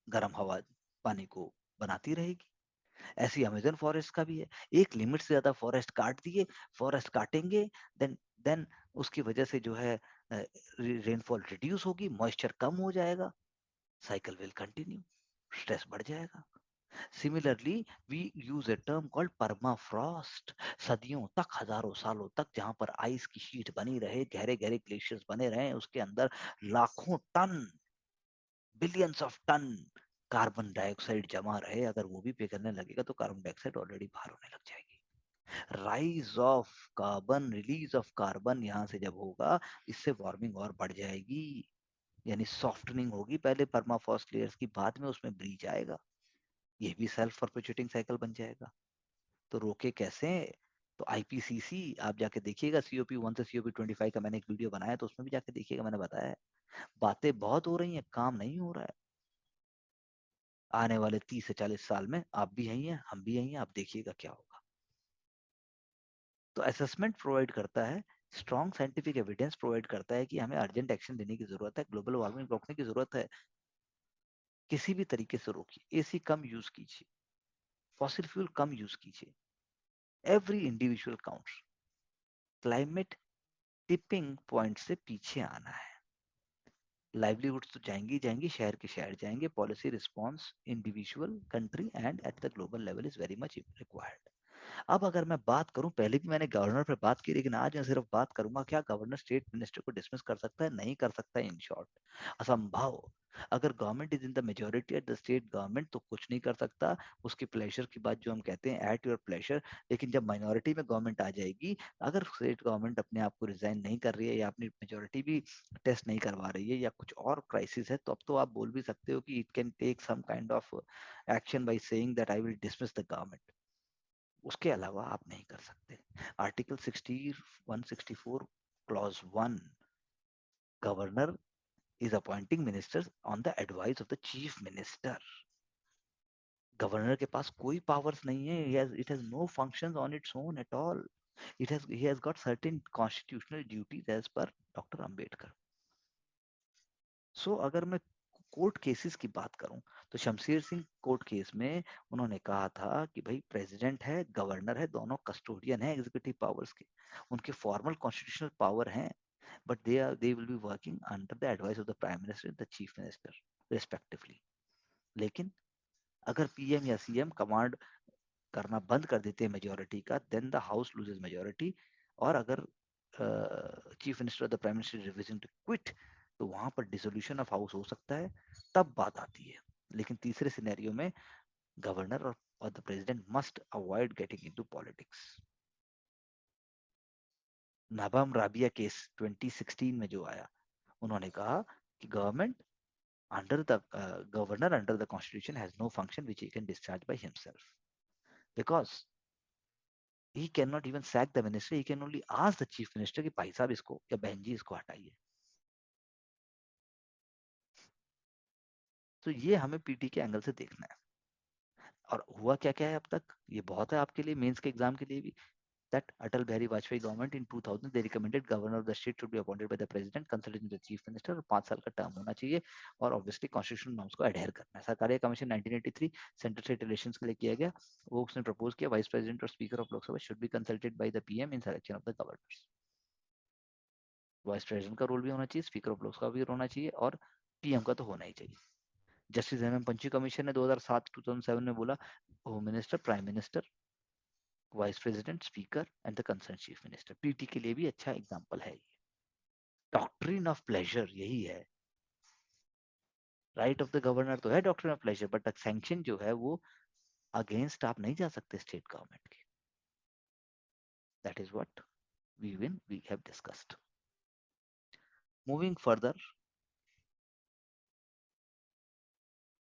गर्म हवा पानी को बनाती रहेगी। ऐसी अमेजन फॉरेस्ट का भी है, एक लिमिट से ज्यादा फॉरेस्ट काट दिए, फॉरेस्ट काटेंगे, देन उसकी वजह से जो है रेनफॉल रिड्यूस होगी, मॉइस्चर कम हो जाएगा, साइकिल विल कंटिन्यू, स्ट्रेस बढ़ जाएगा। Similarly, we use a term called permafrost। सदियों तक, हजारों सालों तक जहां पर आइस की शीट बनी रहे, गहरे गहरे ग्लेशियर्स बने रहे, उसके अंदर लाखों ton, billions of ton carbon dioxide जमा रहे, अगर वो भी पिघलने लगेगा तो कार्बन डाइऑक्साइड ऑलरेडी बाहर होने लग जाएगी। Rise of carbon, release of carbon यहाँ से जब होगा, इससे वार्मिंग और बढ़ जाएगी, यानी सॉफ्टनिंग होगी पहले परमाफ्रॉस्ट लेयर्स की, बाद में उसमें ब्रीच आएगा, ये भी सेल्फ परपेचुएटिंग साइकिल बन जाएगा। तो रोके कैसे? तो आईपीसीसी आप जाके देखिएगा, COP 1 से COP 25 का मैंने एक वीडियो बनाया, तो उसमें भी जाके देखिएगा, मैंने बताया है। बातें बहुत हो रही हैं, काम नहीं हो रहा है। आने वाले 30 से 40 साल में आप भी यही हैं, हम भी यही हैं, आप देखिएगा क्या होगा। तो असेसमेंट प्रोवाइड करता है, स्ट्रॉन्ग साइंटिफिक एविडेंस प्रोवाइड करता है कि हमें अर्जेंट एक्शन लेने की जरूरत है, ग्लोबल वार्मिंग रोकने की जरूरत है। किसी भी तरीके से रोकिए, एसी कम यूज कीजिए, फॉसिल फ्यूल कम यूज कीजिए, every individual counts. Climate tipping point से पीछे आना है, लाइवलीहुड्स तो जाएंगी ही जाएंगी, शहर के शहर जाएंगे, policy response individual, country and at the global level is very much required. अब अगर मैं बात करूं, पहले भी मैंने गवर्नर पर बात की, लेकिन आज मैं सिर्फ बात करूंगा क्या गवर्नर स्टेट मिनिस्टर को डिसमिस कर सकता है? नहीं कर सकता है, इन शॉर्ट असंभव। अगर government is in the majority at the state government तो कुछ नहीं कर सकता, उसके प्लेजर की बात जो हम कहते हैं एट योर प्लेजर। लेकिन जब माइनॉरिटी में गवर्नमेंट आ जाएगी, अगर स्टेट गवर्नमेंट अपने आप को रिजाइन नहीं कर रही है या अपनी मेजोरिटी भी टेस्ट नहीं करवा रही है या कुछ और क्राइसिस है, तो अब तो आप बोल भी सकते हो कि it can take some kind of action by saying that I will dismiss the government. उसके अलावा आप नहीं कर सकते। Article 164 clause 1, governor is appointing ministers on the advice of the chief minister। Governor के पास कोई पावर्स नहीं है, it has no functions on its own at all। He has got certain constitutional duties as per doctor Ambedkar. अगर मैं court cases की बात करूं, तो शमशेर सिंह कोर्ट केस में उन्होंने कहा था कि भाई प्रेसिडेंट है, गवर्नर है, दोनों कस्टोडियन है एग्जीक्यूटिव पावर्स के, उनके फॉर्मल कॉन्स्टिट्यूशनल पावर हैं, but they will be working under the advice of the prime minister, the chief minister respectively. लेकिन अगर पीएम या सीएम कमांड करना बंद कर देते हैं मेजोरिटी का, then the house loses majority. और अगर chief minister the prime minister refusing to quit, तो वहां पर डिसोल्यूशन ऑफ हाउस हो सकता है, तब बात आती है। लेकिन तीसरे सिनेरियो में गवर्नर और the president must avoid getting into politics. Nabam Rebia case 2016 में जो आया, उन्होंने कहा कि government under the governor under the constitution has no function which he can discharge by himself, because he cannot even sack the minister, he can only ask the chief minister कि भाई साहब इसको या बहन जी इसको हटाइए। तो ये हमें पीटी के एंगल से देखना है। और हुआ क्या क्या है अब तक, ये बहुत है आपके लिए, मेंस के एग्जाम के लिए भी। That Atal Bihari Vajpayee government in 2000 they recommended governor of the state should be appointed by the president consulting the chief minister, और 5 साल का टर्म होना चाहिए, और ऑब्वियसली कॉन्स्टिट्यूशनल नॉर्म्स को एडहेयर करना है। सरकारी कमीशन 1983 सेंटर स्टेट रिलेशंस के लिए किया गया, वो उसने प्रपोज किया वाइस प्रेसिडेंट और speaker of Lok Sabha should be consulted by the PM in selection of the governors. Vice president का रोल भी होना चाहिए, स्पीकर ऑफ लोकसभा भी होना चाहिए, और पीएम का तो होना ही चाहिए। जस्टिस एम एम पंची कमीशन ने 2007 में बोला home minister, prime minister, vice president, speaker and the concern chief minister. PT के लिए भी अच्छा एग्जांपल है ये। डॉक्ट्रिन ऑफ प्लेजर यही है, राइट ऑफ द गवर्नर तो है doctrine of pleasure, but sanction जो है वो अगेंस्ट आप नहीं जा सकते स्टेट गवर्नमेंट के। That is what we have discussed. Moving further,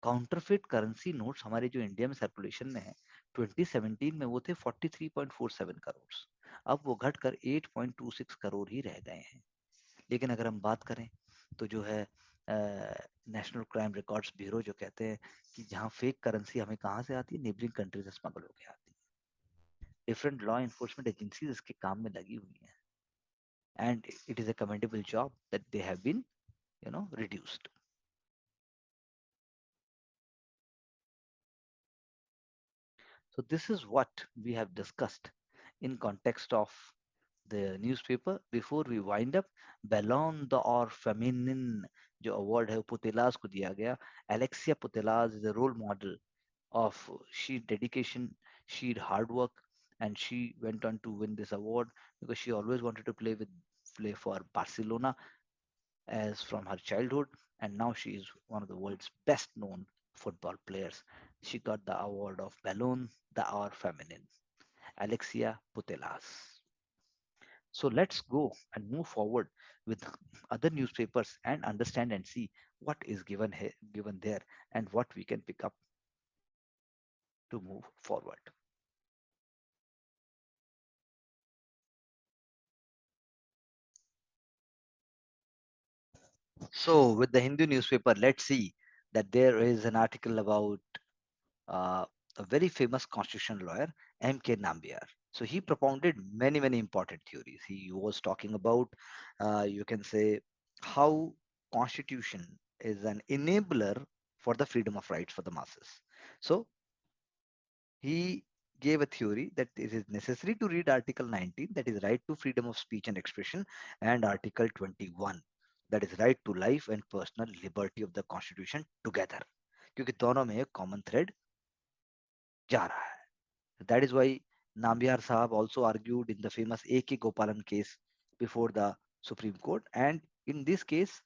counterfeit currency notes हमारे जो इंडिया में सर्कुलेशन में है 2017 में वो थे 43.47 करोड़, अब वो घटकर 8.26 करोड़ ही रह गए हैं। लेकिन अगर हम बात करें तो जो है नेशनल क्राइम रिकॉर्ड्स ब्यूरो जो कहते हैं कि जहाँ फेक करेंसी हमें कहाँ से आती है, नेबरिंग कंट्री से स्मगल होके आती है। डिफरेंट लॉ इन्फोर्समेंट एजेंसीज इसके काम में लगी हुई हैं, and it is a commendable job that they have been reduced. So this is what we have discussed in context of the newspaper. Before we wind up, Ballon d'Or Feminine जो award है वो पुतेलाज को दिया गया। Alexia Putellas is a role model of sheer dedication, sheer hard work, and she went on to win this award because she always wanted to play for Barcelona as from her childhood, and now she is one of the world's best known football players. She got the award of Ballon d'Or Feminine, Alexia Putellas. So let's go and move forward with other newspapers and understand and see what is given there and what we can pick up to move forward. So with the Hindu newspaper, let's see that there is an article about uh, a very famous constitutional lawyer, M.K. Nambiar. So he propounded many, many important theories. He was talking about, you can say, how constitution is an enabler for the freedom of rights for the masses. So he gave a theory that it is necessary to read Article 19, that is right to freedom of speech and expression, and Article 21, that is right to life and personal liberty of the Constitution together. क्योंकि दोनों में एक common thread जा रहा है. That is why Nambiar Sahab also argued in the famous A.K. Gopalan case before the Supreme Court. And in this case,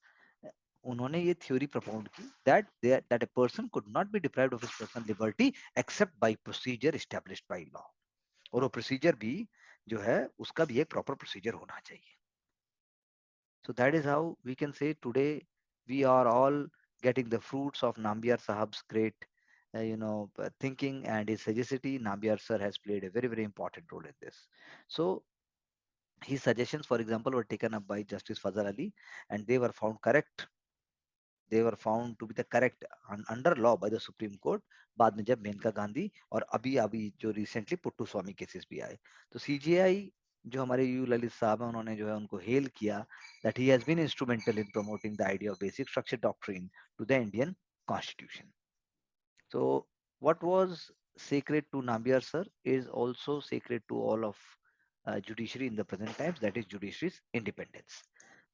उन्होंने ये theory propound की that a person could not be deprived of his personal liberty except by procedure established by law. और वो procedure भी जो है उसका भी एक proper procedure होना चाहिए. So that is how we can say today we are all getting the fruits of Nambiar Sahab's great thinking and his sagacity. Nambiar sir has played a very, very important role in this. So his suggestions, for example, were taken up by Justice Fazal Ali, and they were found correct. They were found to be the correct under law by the Supreme Court. बाद में जब मेनका गांधी और अभी अभी जो recently puttu स्वामी cases भी आए, तो सीजीआई जो हमारे यू ललित साहब हैं उन्होंने जो है उनको हेल किया that he has been instrumental in promoting the idea of basic structure doctrine to the Indian Constitution. So what was sacred to Nambiar sir is also sacred to all of judiciary in the present times, that is judiciary's independence.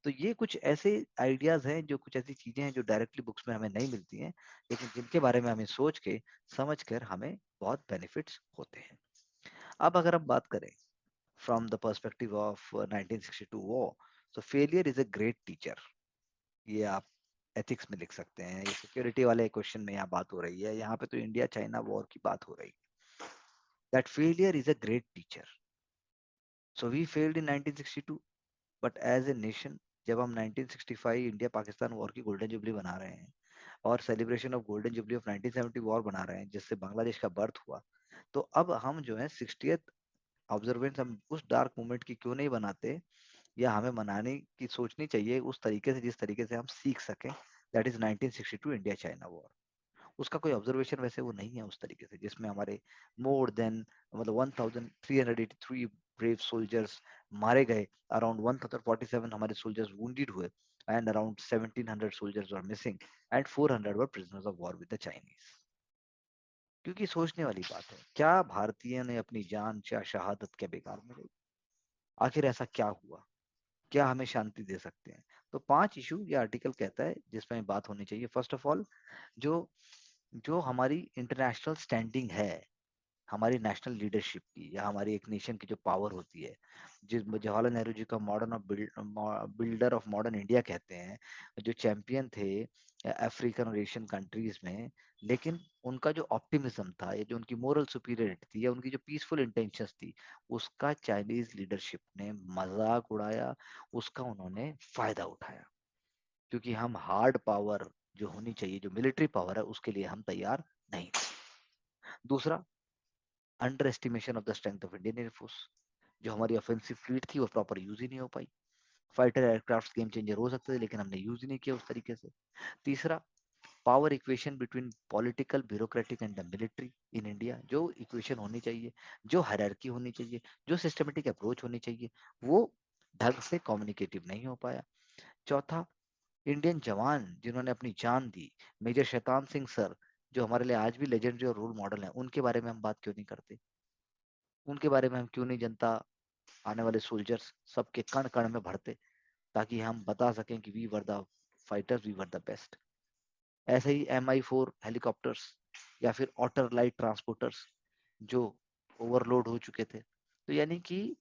तो ये कुछ ऐसे ideas हैं, जो कुछ ऐसी चीजें हैं जो डायरेक्टली बुक्स में हमें नहीं मिलती हैं, लेकिन जिनके बारे में हमें सोच के समझ कर हमें बहुत बेनिफिट्स होते हैं. अब अगर हम बात करें from the perspective of 1962 war, so failure is a great teacher. ये आप एथिक्स में लिख सकते हैं, ये सिक्योरिटी वाले क्वेश्चन में यहाँ बात हो रही है, यहाँ पे तो इंडिया चाइना वॉर की बात हो रही है. That failure is a great teacher. So we failed in 1962, but as a nation जब हम 1965 इंडिया पाकिस्तान वॉर की गोल्डन जुबली बना रहे हैं और celebration of golden jubilee of 1970 war बना रहे हैं जिससे बांग्लादेश का बर्थ हुआ, तो अब हम जो है 60th ऑब्जर्वेंस हम उस डार्क मोमेंट की क्यों नहीं बनाते, या हमें मनाने की सोचनी चाहिए उस तरीके से जिस तरीके से हम सीख सकें. That is 1962 India China war. उसका कोई ऑब्जर्वेशन वैसे वो नहीं है उस तरीके से, जिसमें हमारे मोर देन मतलब 1383 ब्रेव सोल्जर्स मारे गए, अराउंड 1047 हमारे सोल्जर्स वुंडेड हुए, and around 1700 soldiers were missing, and 400 were prisoners of war with the Chinese. क्योंकि सोचने वाली बात है, क्या भारतीय ने अपनी जान या शहादत क्या बेकार में गई? आखिर ऐसा क्या हुआ? क्या हमें शांति दे सकते हैं? तो 5 इशू ये आर्टिकल कहता है जिसमें बात होनी चाहिए। फर्स्ट ऑफ ऑल, जो जो हमारी इंटरनेशनल स्टैंडिंग है, हमारी नेशनल लीडरशिप की, या हमारी एक नेशन की जो पावर होती है, जिस जवाहरलाल नेहरू जी का modern of builder of modern India कहते हैं, जो चैंपियन थे अफ्रीकन और एशियन कंट्रीज में, लेकिन उनका जो ऑप्टिमिज्म था, या जो उनकी मोरल सुपीरियरिटी थी, या उनकी जो पीसफुल इंटेंशंस थी, उसका चाइनीज लीडरशिप ने मजाक उड़ाया, उसका उन्होंने फायदा उठाया। क्योंकि हम हार्ड पावर जो होनी चाहिए, जो मिलिट्री पावर है, उसके लिए हम तैयार नहीं थे। दूसरा, under estimation of the strength of Indian air force. जो हमारी ऑफेंसिव फ्लीट थी वो प्रॉपर यूज ही नहीं हो पाई। फाइटर एयरक्राफ्ट गेम चेंजर हो सकते थे, लेकिन हमने यूज ही नहीं किया उस तरीके से। तीसरा, power equation between political, bureaucratic and the military in India, जो इक्वेशन होनी चाहिए, जो हायरार्की होनी चाहिए, जो सिस्टमेटिक अप्रोच होनी चाहिए, वो ढंग से कम्युनिकेटिव नहीं हो पाया। चौथा, इंडियन जवान जिन्होंने अपनी जान दी, मेजर शैतान सिंह सर, जो हमारे लिए आज भी लेजेंडरी और रोल मॉडल हैं, उनके बारे में हम बात क्यों नहीं करते? उनके बारे में हम क्यों नहीं जनता, आने वाले सोल्जर्स सबके कण कण में भरते, ताकि हम बता सकें कि we were the fighters, we were the best. ऐसे ही MI4 हेलीकॉप्टर्स, या फिर ऑटर लाइट ट्रांसपोर्टर्स जो ओवरलोड हो चुके थे। तो यानी कि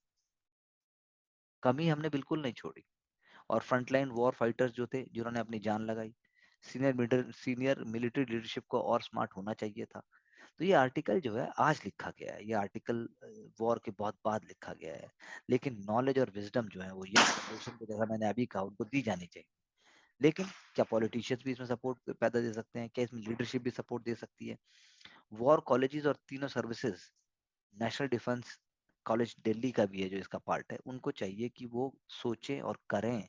कमी हमने बिल्कुल नहीं छोड़ी। और फ्रंटलाइन वॉर फाइटर्स जो थे, जिन्होंने अपनी जान लगाई, सीनियर मिलिट्री लीडरशिप को और स्मार्ट होना चाहिए था। तो ये आर्टिकल जो है आज लिखा गया है, ये आर्टिकल वॉर के बहुत बाद लिखा गया है, लेकिन नॉलेज और विजडम जो है वो यंग जनरेशन को, जैसा मैंने अभी कहा, उनको दी जानी चाहिए। लेकिन क्या पॉलिटिशियंस भी इसमें सपोर्ट पैदा दे सकते हैं? क्या इसमें लीडरशिप भी सपोर्ट दे सकती है? वॉर कॉलेजेस और तीनों services, national defence college Delhi का भी है जो इसका पार्ट है, उनको चाहिए कि वो सोचें और करें,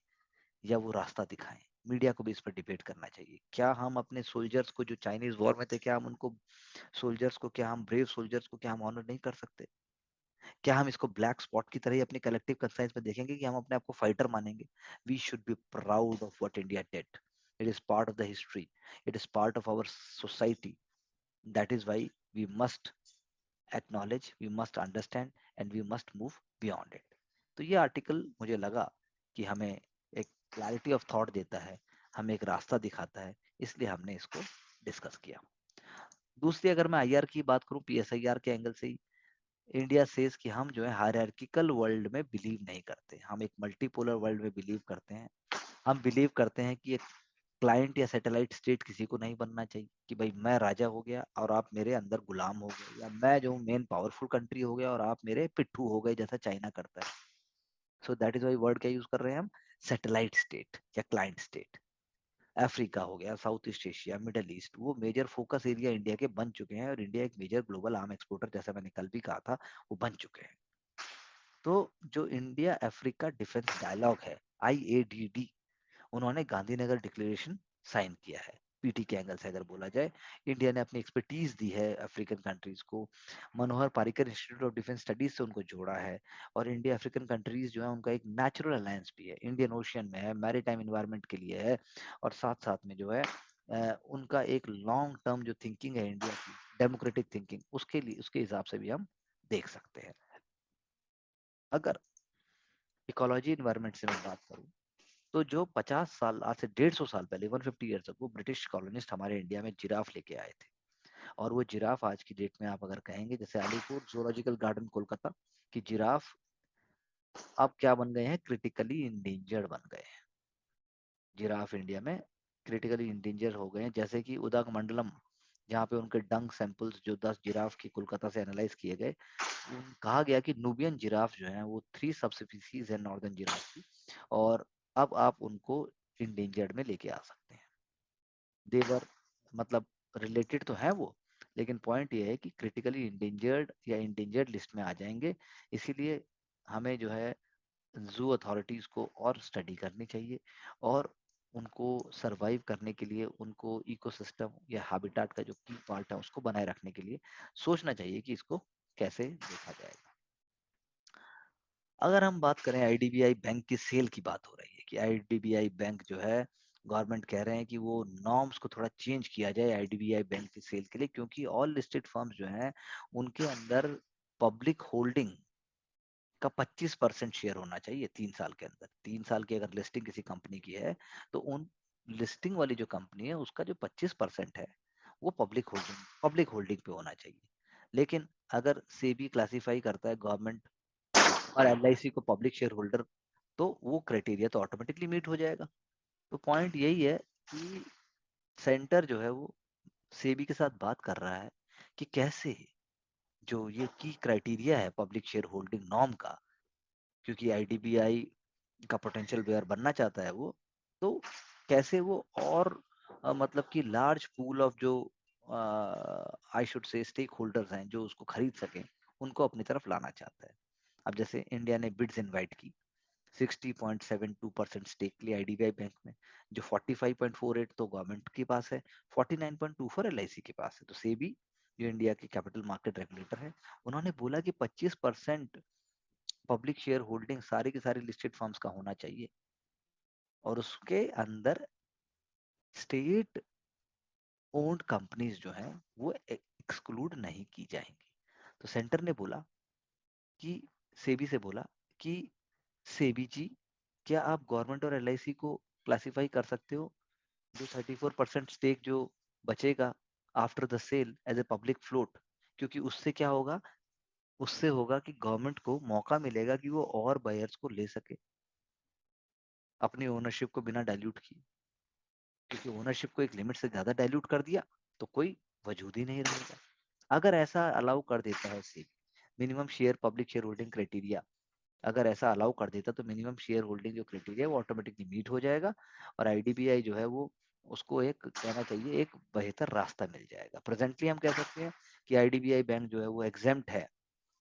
या वो रास्ता दिखाएं। मीडिया को भी इस पर डिबेट करना चाहिए। क्या हम अपने सोल्जर्स को, जो चाइनीज वॉर में थे, क्या हम उनको सोल्जर्स को, क्या हम ब्रेव सोल्जर्स को, क्या हम ऑनर नहीं कर सकते? क्या हम इसको ब्लैक स्पॉट की तरह ही अपनी कलेक्टिव कंसाइंस में देखेंगे, कि हम अपने आप को फाइटर मानेंगे? We should be proud of what India did. It is part of the history, it is part of our society. That is why we must acknowledge, we must understand, and we must move beyond it. तो ये article मुझे लगा कि हमें एक clarity of thought देता है, हमें एक रास्ता दिखाता है, इसलिए हमने इसको डिस्कस किया। दूसरी, अगर मैं IR की बात करूं, PSIR के एंगल से ही, इंडिया सेज कि हम जो है हायरार्किकल वर्ल्ड में बिलीव नहीं करते, हम एक मल्टीपोलर वर्ल्ड में बिलीव करते हैं। हम बिलीव करते हैं कि एक क्लाइंट या सैटेलाइट स्टेट किसी को नहीं बनना चाहिए, कि भाई मैं राजा हो गया और आप मेरे अंदर गुलाम हो गए, या मैं जो मेन पावरफुल कंट्री हो गया और आप मेरे पिट्ठू हो गए, जैसा चाइना करता है। So that is why word क्या यूज कर रहे हैं हम? सैटेलाइट स्टेट या क्लाइंट स्टेट। अफ्रीका हो गया, South East Asia, Middle East, वो मेजर फोकस एरिया इंडिया के बन चुके हैं, और इंडिया एक मेजर ग्लोबल आर्म एक्सपोर्टर, जैसा मैंने कल भी कहा था, वो बन चुके हैं। तो जो इंडिया अफ्रीका डिफेंस डायलॉग है, IADD, उन्होंने गांधीनगर डिक्लेरेशन साइन किया है। पीटी के एंगल से अगर बोला जाए, इंडिया ने अपनी एक्सपर्टीज दी है अफ्रीकन कंट्रीज को, Manohar Parrikar Institute of Defence Studies से उनको जोड़ा है, और इंडिया अफ्रीकन कंट्रीज जो है उनका एक नेचुरल अलायंस भी है, इंडियन ओशियन में है, मैरीटाइम इन्वायरमेंट के लिए है, और साथ साथ में जो है उनका एक लॉन्ग टर्म जो थिंकिंग है इंडिया की, डेमोक्रेटिक थिंकिंग, उसके लिए, उसके हिसाब से भी हम देख सकते हैं। अगर इकोलॉजी इन्वायरमेंट से मैं बात करूं, तो जो 50 साल, आज से 150 साल पहले, 150 ईयर्स अगो, ब्रिटिश कॉलोनिस्ट हमारे इंडिया में जिराफ लेके आए थे। और वो जिराफ आज की डेट में आप अगर कहेंगे, जैसे अलीपुर जूलॉजिकल गार्डन कोलकाता की जिराफ, अब क्या बन गए हैं? क्रिटिकली इंडेंजर्ड बन गए हैं। जिराफ इंडिया में क्रिटिकली इंडेंजर हो गए हैं। जैसे कि उदगमंडलम, जहाँ पे उनके डंग सैंपल्स जो 10 जिराफ की कोलकाता से एनालाइज किए गए, कहा गया कि नूबियन जिराफ जो है वो 3 सब स्पीसीज है नॉर्दर्न जिराफ की, और अब आप उनको इंडेंजर्ड में लेके आ सकते हैं। देवर, मतलब रिलेटेड तो है वो, लेकिन पॉइंट ये है कि क्रिटिकली इंडेंजर्ड या इंडेंजर्ड लिस्ट में आ जाएंगे। इसीलिए हमें जो है जू अथॉरिटीज को और स्टडी करनी चाहिए, और उनको सरवाइव करने के लिए, उनको इकोसिस्टम या हैबिटाट का जो की पार्ट है उसको बनाए रखने के लिए सोचना चाहिए कि इसको कैसे देखा जाएगा। अगर हम बात करें आईडीबीआई बैंक की सेल की बात हो रही है कि आईडीबीआई बैंक जो है, गवर्नमेंट कह रहे हैं कि वो नॉर्म्स को थोड़ा चेंज किया जाए आईडीबीआई बैंक की सेल के लिए, क्योंकि ऑल लिस्टेड फर्म्स जो हैं उनके अंदर पब्लिक होल्डिंग का 25% शेयर होना चाहिए 3 साल के अंदर। 3 साल की अगर लिस्टिंग किसी कंपनी की है तो उन लिस्टिंग वाली जो कंपनी है उसका जो 25% है वो पब्लिक होल्डिंग पे होना चाहिए। लेकिन अगर सेबी क्लासिफाई करता है गवर्नमेंट और एलआईसी को पब्लिक शेयर होल्डर, तो वो क्राइटेरिया तो ऑटोमेटिकली मीट हो जाएगा। तो पॉइंट यही है कि सेंटर जो है वो सेबी के साथ बात कर रहा है कि कैसे जो ये की क्राइटेरिया है पब्लिक शेयर होल्डिंग नॉर्म का, क्योंकि आईडीबीआई का पोटेंशियल बेयर बनना चाहता है वो, तो कैसे वो और मतलब कि लार्ज पूल ऑफ जो I should say stakeholders हैं जो उसको खरीद सकें, उनको अपनी तरफ लाना चाहता है। अब जैसे इंडिया ने बिड्स इनवाइट की 60.72% स्टेक के लिए आईडीबीआई बैंक में, जो 45.48 तो गवर्नमेंट के पास है, 49.24 एलआईसी के पास है। तो सेबी जो इंडिया के कैपिटल मार्केट रेगुलेटर है, उन्होंने बोला कि 25% पब्लिक शेयर होल्डिंग सारी की सारी लिस्टेड फर्म्स का होना चाहिए और उसके अंदर स्टेट ओन्ड कंपनीज जो हैं वो एक्सक्लूड नहीं की जाएंगी। तो सेंटर ने बोला कि सेबी से बोला कि सेबी जी, क्या आप गवर्नमेंट और एलआईसी को क्लासिफाई कर सकते हो, जो 34% स्टेक जो बचेगा after the sale as a public float, क्योंकि उससे क्या होगा, उससे होगा कि गवर्नमेंट को मौका मिलेगा कि वो और बायर्स को ले सके अपनी ओनरशिप को बिना डाइल्यूट किए, क्योंकि ओनरशिप को एक लिमिट से ज्यादा डाइल्यूट कर दिया तो कोई वजूद ही नहीं रहेगा। अगर ऐसा अलाउ कर देता है सी minimum share public share holding criteria, अगर ऐसा अलाउ कर देता तो मिनिमम शेयर होल्डिंग जो क्राइटेरिया है वो ऑटोमेटिकली मीट हो जाएगा और आईडीबीआई जो है वो उसको एक कहना चाहिए एक बेहतर रास्ता मिल जाएगा। प्रेजेंटली हम कह सकते हैं कि आईडीबीआई बैंक जो है वो एग्जेम्प्ट है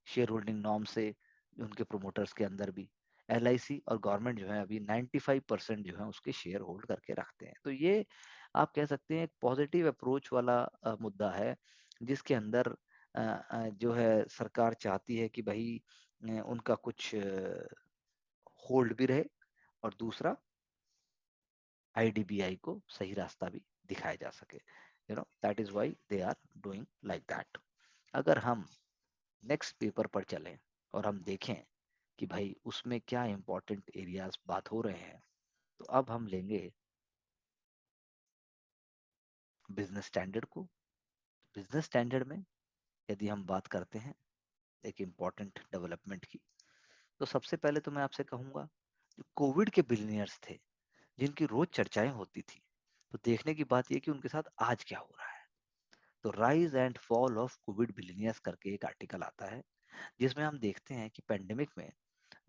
शेयर होल्डिंग नॉर्म से, उनके प्रोमोटर्स के अंदर भी। एलआईसी और गवर्नमेंट जो है अभी 95% जो है उसके शेयर होल्ड करके रखते हैं। तो ये आप कह सकते हैं एक पॉजिटिव अप्रोच वाला मुद्दा है, जिसके अंदर जो है सरकार चाहती है कि भाई उनका कुछ होल्ड भी रहे और दूसरा आईडीबीआई को सही रास्ता भी दिखाया जा सके। That is why they are doing like that. अगर हम नेक्स्ट पेपर पर चलें और हम देखें कि भाई उसमें क्या इंपॉर्टेंट एरियाज बात हो रहे हैं, तो अब हम लेंगे बिजनेस स्टैंडर्ड को। बिजनेस स्टैंडर्ड में यदि हम बात करते हैं एक इम्पॉर्टेंट डेवलपमेंट की, तो सबसे पहले तो मैं आपसे कहूंगा जो कोविड के बिलियनियर्स थे जिनकी रोज चर्चाएं होती थी, तो देखने की बात यह कि उनके साथ आज क्या हो रहा है। तो rise and fall of Covid billionaires करके एक आर्टिकल आता है जिसमें हम देखते हैं कि पेंडेमिक में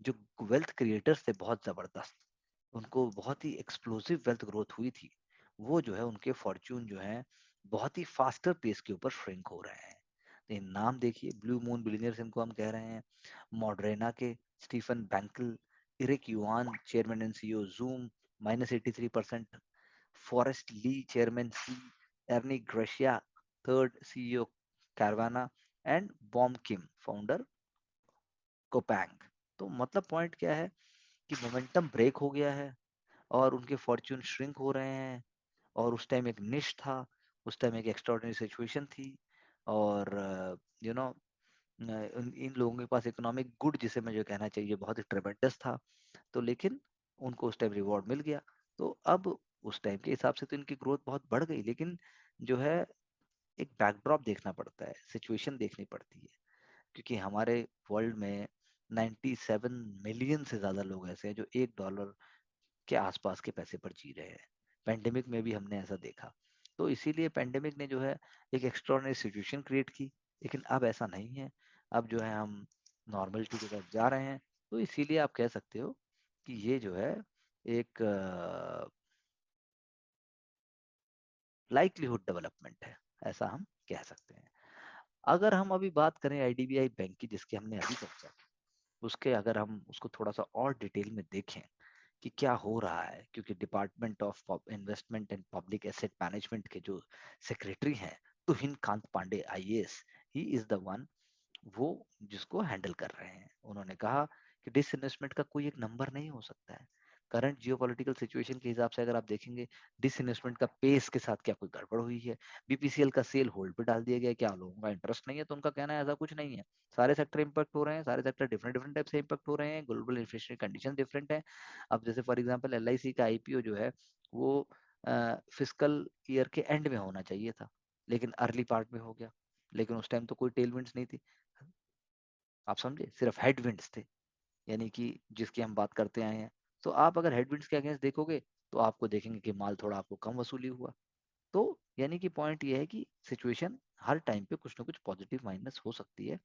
जो वेल्थ क्रिएटर्स थे बहुत जबरदस्त, उनको बहुत ही एक्सप्लोसिव वेल्थ ग्रोथ हुई थी, वो जो है उनके फॉर्च्यून जो है बहुत ही फास्टर पेस के ऊपर श्रिंक हो रहे हैं। तो ये नाम देखिए, ब्लू मून बिलियनियर्स इनको हम कह रहे हैं। मॉडरेना के Stephane Bancel, Eric Yuan chairman and CEO Zoom -83%, Forrest Li chairman Sea, Ernie Garcia third CEO Carvana and Bom Kim founder Coupang. तो मतलब पॉइंट क्या है कि मोमेंटम ब्रेक हो गया है और उनके फॉर्च्यून श्रिंक हो रहे हैं। और उस टाइम एक निश था, उस टाइम एक एक्स्ट्राऑर्डिनरी सिचुएशन थी और यू नो इन लोगों के पास इकोनॉमिक गुड जिसे मुझे कहना चाहिए बहुत ही ट्रेमेंडस था। तो लेकिन उनको उस टाइम रिवॉर्ड मिल गया। तो अब उस टाइम के हिसाब से तो इनकी ग्रोथ बहुत बढ़ गई, लेकिन जो है एक बैकड्रॉप देखना पड़ता है, सिचुएशन देखनी पड़ती है, क्योंकि हमारे वर्ल्ड में 97 मिलियन से ज्यादा लोग ऐसे हैं जो $1 के आसपास के पैसे पर जी रहे हैं। पेंडेमिक में भी हमने ऐसा देखा। तो इसीलिए पेंडेमिक ने जो है एक एक्स्ट्रॉर्डिनरी सिचुएशन क्रिएट की, लेकिन अब ऐसा नहीं है। अब जो है हम नॉर्मलिटी की तरफ जा रहे हैं। तो इसीलिए आप कह सकते हो कि ये जो है एक लाइक्लीहुड डेवलपमेंट है, ऐसा हम कह सकते हैं। अगर हम अभी बात करें आईडीबीआई बैंक की जिसकी हमने अभी चर्चा की, उसके अगर हम उसको थोड़ा सा और डिटेल में देखें कि क्या हो रहा है, क्योंकि Department of Investment and Public Asset Management के जो सेक्रेटरी हैं Tuhin Kanta Pandey IAS, he is the one, वो जिसको हैंडल कर रहे हैं। उन्होंने कहा कि डिसइन्वेस्टमेंट का कोई एक नंबर नहीं हो सकता है। करंट जियोपॉलिटिकल सिचुएशन के हिसाब से अगर आप देखेंगे, डिसइन्वेस्टमेंट का पेस के साथ क्या कोई गड़बड़ हुई है? बीपीसीएल का सेल होल्ड पे डाल दिया गया, क्या लोगों का इंटरेस्ट नहीं है? तो उनका कहना है ऐसा कुछ नहीं है, सारे सेक्टर इंपैक्ट हो रहे हैं, सारे सेक्टर डिफरेंट डिफरेंट टाइप से इंपैक्ट हो रहे हैं, ग्लोबल इन्फ्लेशनरी कंडीशन डिफरेंट है। अब जैसे फॉर एग्जाम्पल एलआईसी का आईपीओ जो है वो फिस्कल ईयर के एंड में होना चाहिए था, लेकिन अर्ली पार्ट में हो गया। लेकिन उस टाइम तो कोई टेलविंड्स नहीं थी, आप समझे, सिर्फ हेडविंड्स थे, यानी कि जिसकी हम बात करते आए हैं। तो आप अगर हेडविंड्स के अगेंस्ट देखोगे तो आपको देखेंगे कि माल थोड़ा आपको कम वसूली हुआ। तो यानी कि पॉइंट ये है कि सिचुएशन हर टाइम पे कुछ ना कुछ पॉजिटिव माइनस हो सकती है,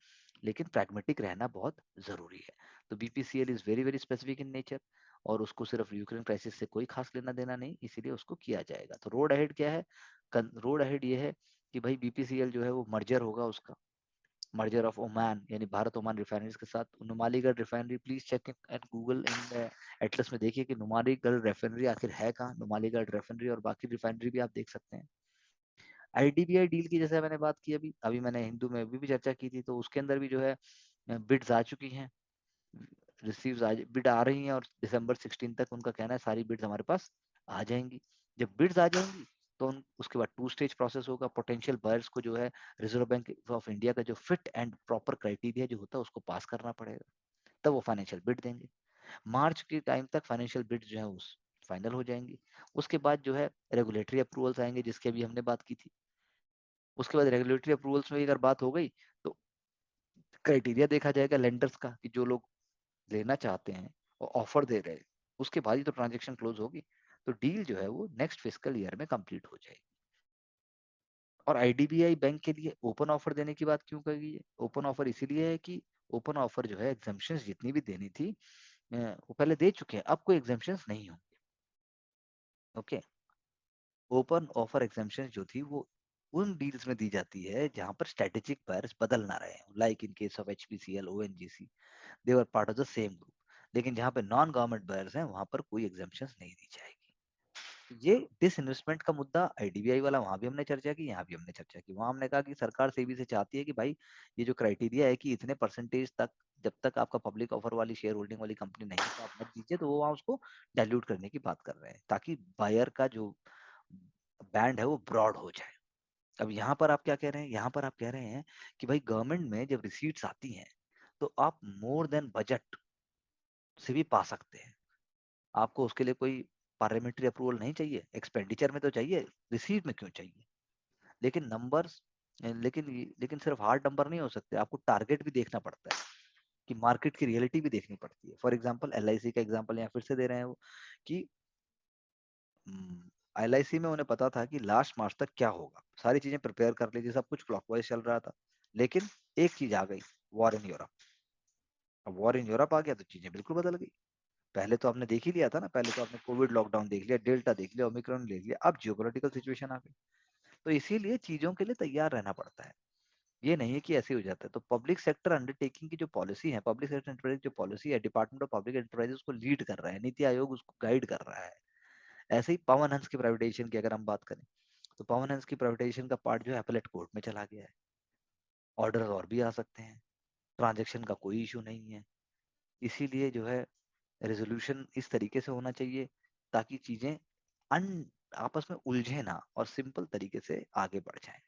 लेकिन प्रैग्मेटिक रहना बहुत जरूरी है। तो BPCL is very very specific in nature, और उसको सिर्फ यूक्रेन क्राइसिस से कोई खास लेना देना नहीं, इसीलिए उसको किया जाएगा। तो रोड अहेड क्या है? रोड अहेड ये है कि भाई बीपीसीएल जो है वो मर्जर होगा उसका, मर्जर ऑफ ओमान यानी भारत ओमान रिफाइनरीज के साथ Numaligarh refinery. Please check at Google in atlas में देखिए कि नुमालीगढ़ रिफाइनरी आखिर है कहाँ। नुमालीगढ़ रिफाइनरी और बाकी रिफाइनरी भी आप देख सकते हैं। आईडीबीआई डील की जैसे मैंने बात की, अभी अभी मैंने हिंदू में भी चर्चा की थी, तो उसके अंदर भी जो है बिड्स आ चुकी हैं, रिसीव्स आ बिड आ रही हैं, और दिसंबर 16 तक उनका कहना है सारी बिड्स हमारे पास आ जाएंगी। जब बिड्स आ जाएंगी तो उसके बाद टू स्टेज प्रोसेस होगा। पोटेंशियल बायर्स को जो है रिजर्व बैंक ऑफ इंडिया का जो फिट एंड प्रॉपर क्राइटेरिया जो होता है उसको पास करना पड़ेगा, तब वो फाइनेंशियल बिड देंगे। मार्च के टाइम तक फाइनेंशियल बिड जो है उस फाइनल हो जाएंगी। उसके बाद जो है रेगुलेटरी अप्रूवल्स आएंगे, जिसके अभी हमने बात की थी। उसके बाद रेगुलेटरी अप्रूवल्स में अगर बात हो गई तो क्राइटेरिया देखा जाएगा लेंडर्स का, कि जो लोग लेना चाहते हैं और ऑफर दे रहे हैं, उसके बाद ही तो ट्रांजेक्शन क्लोज होगी। तो डील जो है वो नेक्स्ट फिस्कल ईयर में कंप्लीट हो जाएगी। और आईडीबीआई बैंक के लिए ओपन ऑफर देने की बात क्यों कही है? ओपन ऑफर इसीलिए है कि ओपन ऑफर जो है एग्जाम्पशंस जितनी भी देनी थी वो पहले दे चुके हैं, अब कोई एग्जाम्पशंस नहीं होंगे। ओके, ओपन ऑफर एग्जाम्पशंस जो थी वो उन डील्स में दी जाती है जहां पर स्ट्रेटेजिक बायर्स बदल ना रहे, like in case of HPCL ONGC, they were part of the same group. लेकिन जहां पे नॉन गवर्नमेंट बायर्स हैं वहां पर कोई एग्जाम्पशंस नहीं दी जाएगी। ये डिसइन्वेस्टमेंट का मुद्दा आईडीबीआई वाला वहां भी हमने चर्चा की, यहाँ भी हमने चर्चा की। वहां हमने कहा कि सरकार सेबी से चाहती है कि भाई ये जो क्राइटेरिया है कि इतने परसेंटेज तक, जब तक आपका पब्लिक ऑफर वाली शेयर होल्डिंग वाली कंपनी नहीं है तो आप मत दीजिए, तो वो वहां उसको डाइल्यूट करने की बात कर रहे हैं, ताकि बायर का जो बैंड है वो ब्रॉड हो जाए। अब यहाँ पर आप क्या कह रहे हैं? यहाँ पर आप कह रहे हैं कि भाई गवर्नमेंट में जब रिसीट्स आती हैं तो आप मोर देन बजट से भी पा सकते हैं। आपको उसके लिए कोई पार्लियामेंट्री अप्रूवल नहीं चाहिए, एक्सपेंडिचर में तो चाहिए, रिसीट में क्यों चाहिए? लेकिन नंबर्स, लेकिन सिर्फ हार्ड नंबर नहीं हो सकते, आपको टारगेट भी देखना पड़ता है, कि मार्केट की रियलिटी भी देखनी पड़ती है। फॉर एग्जांपल एलआईसी का एग्जांपल यहाँ फिर से दे रहे हैं वो, कि एलआईसी में उन्हें पता था कि लास्ट मार्च तक क्या होगा, सारी चीजें प्रिपेयर कर ली थी, सब कुछ क्लॉकवाइज चल रहा था। लेकिन एक चीज आ गई, वॉर इन यूरोप। अब वॉर इन यूरोप आ गया तो चीजें बिल्कुल बदल गई। पहले तो आपने देख ही लिया था ना, पहले तो आपने कोविड लॉकडाउन देख लिया, डेल्टा देख लिया, ओमिक्रॉन देख लिया, अब जियोपॉलिटिकल सिचुएशन आ गई। तो इसीलिए चीजों के लिए तैयार रहना पड़ता है, ये नहीं है कि ऐसे हो जाता है। तो पब्लिक सेक्टर अंडरटेकिंग की जो पॉलिसी है, पब्लिक सेक्टर एंटरप्राइज जो पॉलिसी है, डिपार्टमेंट ऑफ पब्लिक एंटरप्राइज उसको लीड कर रहा है, नीति आयोग उसको गाइड कर रहा है। ऐसे ही पवन हंस की प्राइवेटाइजेशन की अगर हम बात करें, तो पवन हंस की प्राइवेटाइजेशन का पार्ट जो है अपलेट कोर्ट में चला गया है, ऑर्डर और भी आ सकते हैं, ट्रांजेक्शन का कोई इशू नहीं है। इसीलिए जो है रेजोल्यूशन इस तरीके से होना चाहिए ताकि चीजें अन आपस में उलझे ना और सिंपल तरीके से आगे बढ़ जाए।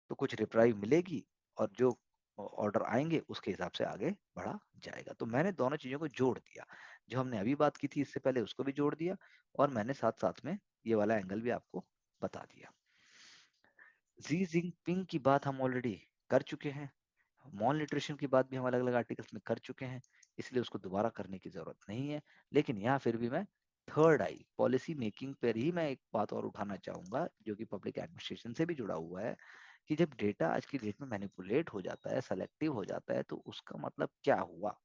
तो कुछ रिप्लाई मिलेगी और जो ऑर्डर आएंगे उसके हिसाब से आगे बढ़ा जाएगा। तो मैंने दोनों चीजों को जोड़ दिया, जो हमने अभी बात की थी इससे पहले उसको भी जोड़ दिया, और मैंने साथ साथ में ये वाला एंगल भी आपको बता दिया। जी जिनपिंग की बात हम ऑलरेडी कर चुके हैं, मॉल न्यूट्रिशन की बात भी हम अलग अलग आर्टिकल्स में कर चुके हैं, इसलिए उसको दोबारा करने की जरूरत नहीं है। लेकिन यहाँ फिर भी मैं थर्ड आई पॉलिसी मेकिंग पर ही मैं एक बात और उठाना चाहूंगा, जो कि पब्लिक एडमिनिस्ट्रेशन से भी जुड़ा हुआ है, कि जब डेटा आज की डेट में मैनिपुलेट हो जाता है, सेलेक्टिव हो जाता है, तो उसका मतलब क्या हुआ?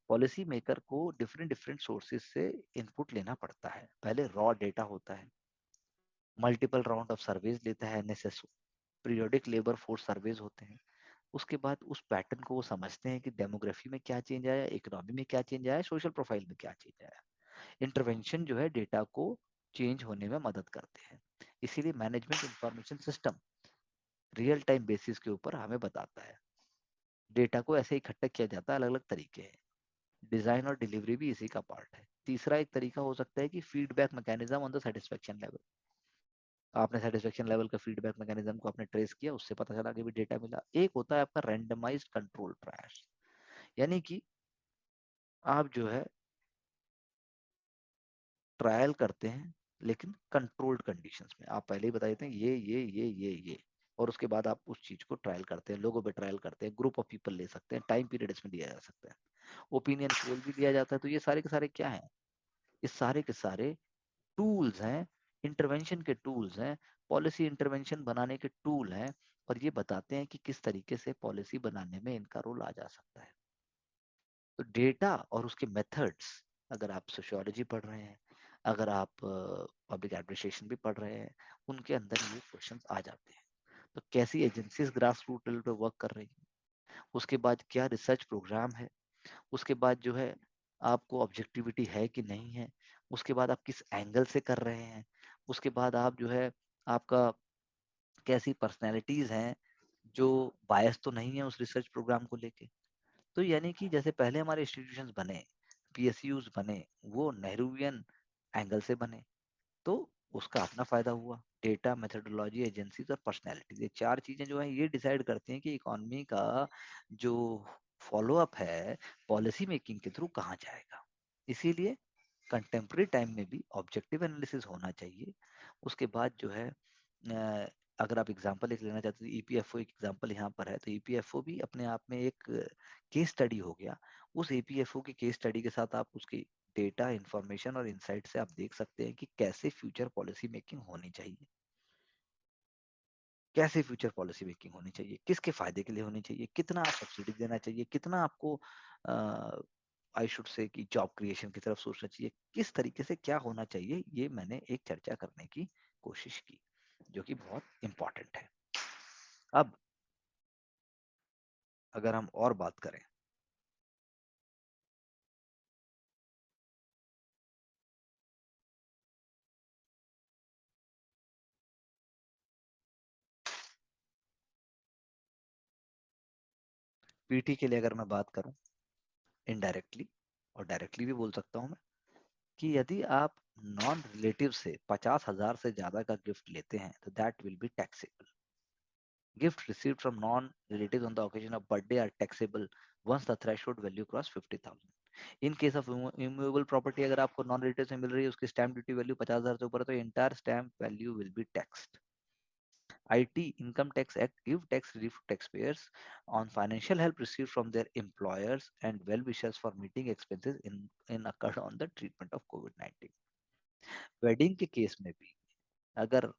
पॉलिसी मेकर को डिफरेंट डिफरेंट सोर्सेज से इनपुट लेना पड़ता है। पहले रॉ डेटा होता है, मल्टीपल राउंड ऑफ सर्वेज लेता है NSS, periodic labour force surveys होते हैं। उसके बाद उस पैटर्न को वो समझते हैं कि डेमोग्राफी में क्या चेंज आया, इकोनॉमी में क्या चेंज आया, सोशल प्रोफाइल में क्या चेंज आया। इंटरवेंशन जो है डेटा को चेंज होने में मदद करते हैं। इसीलिए management information system real time basis के ऊपर हमें बताता है। डेटा को ऐसे इकट्ठा किया जाता है, अलग अलग तरीके हैं। डिजाइन और डिलीवरी भी इसी का पार्ट है। तीसरा एक तरीका हो सकता है कि feedback mechanism on the satisfaction level. आपने सेटिस्फेक्शन लेवल का फीडबैक मैकेनिज्म को आपने ट्रेस किया, उससे पता चला कि भी डेटा मिला। एक होता है आपका रैंडमाइज्ड कंट्रोल ट्रायल्स, यानी कि आप जो है ट्रायल करते हैं लेकिन कंट्रोल्ड कंडीशंस में। आप पहले ही बता देते हैं ये और उसके बाद आप उस चीज को ट्रायल करते हैं, लोगों पे ट्रायल करते हैं, ग्रुप ऑफ पीपल ले सकते हैं, टाइम पीरियड इसमें दिया जा सकता है, ओपिनियन पोल भी दिया जाता है। तो ये सारे के सारे क्या हैं? ये सारे के सारे टूल्स हैं, इंटरवेंशन के टूल्स हैं, पॉलिसी इंटरवेंशन बनाने के टूल हैं, और ये बताते हैं कि किस तरीके से पॉलिसी बनाने में इनका रोल आ जा सकता है। तो डेटा और उसके मेथड्स, अगर आप सोशियोलॉजी पढ़ रहे हैं, अगर आप पब्लिक एडमिनिस्ट्रेशन भी पढ़ रहे हैं, उनके अंदर ये क्वेश्चंस आ जाते हैं। तो कैसी एजेंसीज ग्रास रूट लेवल पे वर्क कर रही हैं, उसके बाद क्या रिसर्च प्रोग्राम है, उसके बाद जो है आपको ऑब्जेक्टिविटी है कि नहीं है, उसके बाद आप किस एंगल से कर रहे हैं, उसके बाद आप जो है आपका कैसी पर्सनैलिटीज हैं जो बायस तो नहीं है उस रिसर्च प्रोग्राम को लेके। तो यानी कि जैसे पहले हमारे इंस्टीट्यूशंस बने, पीएसयूज बने, वो नेहरूवियन एंगल से बने, तो उसका अपना फायदा हुआ। डेटा, मेथोडोलॉजी, एजेंसीज और पर्सनैलिटीज, ये चार चीजें जो है ये डिसाइड करती हैं कि इकोनॉमी का जो फॉलो अप है पॉलिसी मेकिंग के थ्रू कहाँ जाएगा। इसीलिए कंटेम्प्रेरी टाइम में भी ऑब्जेक्टिव एनालिसिस होना चाहिए। उसके बाद जो है अगर आप एग्जांपल एक लेना चाहते हैं, ईपीएफओ एक एग्जांपल यहाँ पर है, तो ईपीएफओ भी अपने आप में एक केस स्टडी हो गया। उस ईपीएफओ की केस स्टडी के साथ आप उसकी डेटा, इंफॉर्मेशन और इंसाइट से आप देख सकते हैं कि कैसे फ्यूचर पॉलिसी मेकिंग होनी चाहिए, कैसे फ्यूचर पॉलिसी मेकिंग होनी चाहिए, किसके फायदे के लिए होनी चाहिए, कितना आप सब्सिडी देना चाहिए, कितना आपको आई शुड से कि जॉब क्रिएशन की तरफ सोचना चाहिए, किस तरीके से क्या होना चाहिए। ये मैंने एक चर्चा करने की कोशिश की, जो कि बहुत इंपॉर्टेंट है। अब अगर हम और बात करें, पीटी के लिए अगर मैं बात करूं, इनडायरेक्टली और डायरेक्टली भी बोल सकता हूं मैं, कि यदि आप नॉन रिलेटिव से 50,000 से ज्यादा का गिफ्ट लेते हैं तो that will be taxable. Gifts received from non-relatives on the occasion of birthday are taxable once the threshold value cross 50,000. In case of immovable property, अगर आपको नॉन रिलेटिव से मिल रही है, उसकी स्टैम्प ड्यूटी वैल्यू 50,000 से ऊपर है, तो entire stamp value will be taxed. IT Income Tax Act give tax relief to taxpayers on financial help received from their employers and well-wishers for meeting expenses in occurred on the treatment of COVID-19. Wedding के case में भी अगर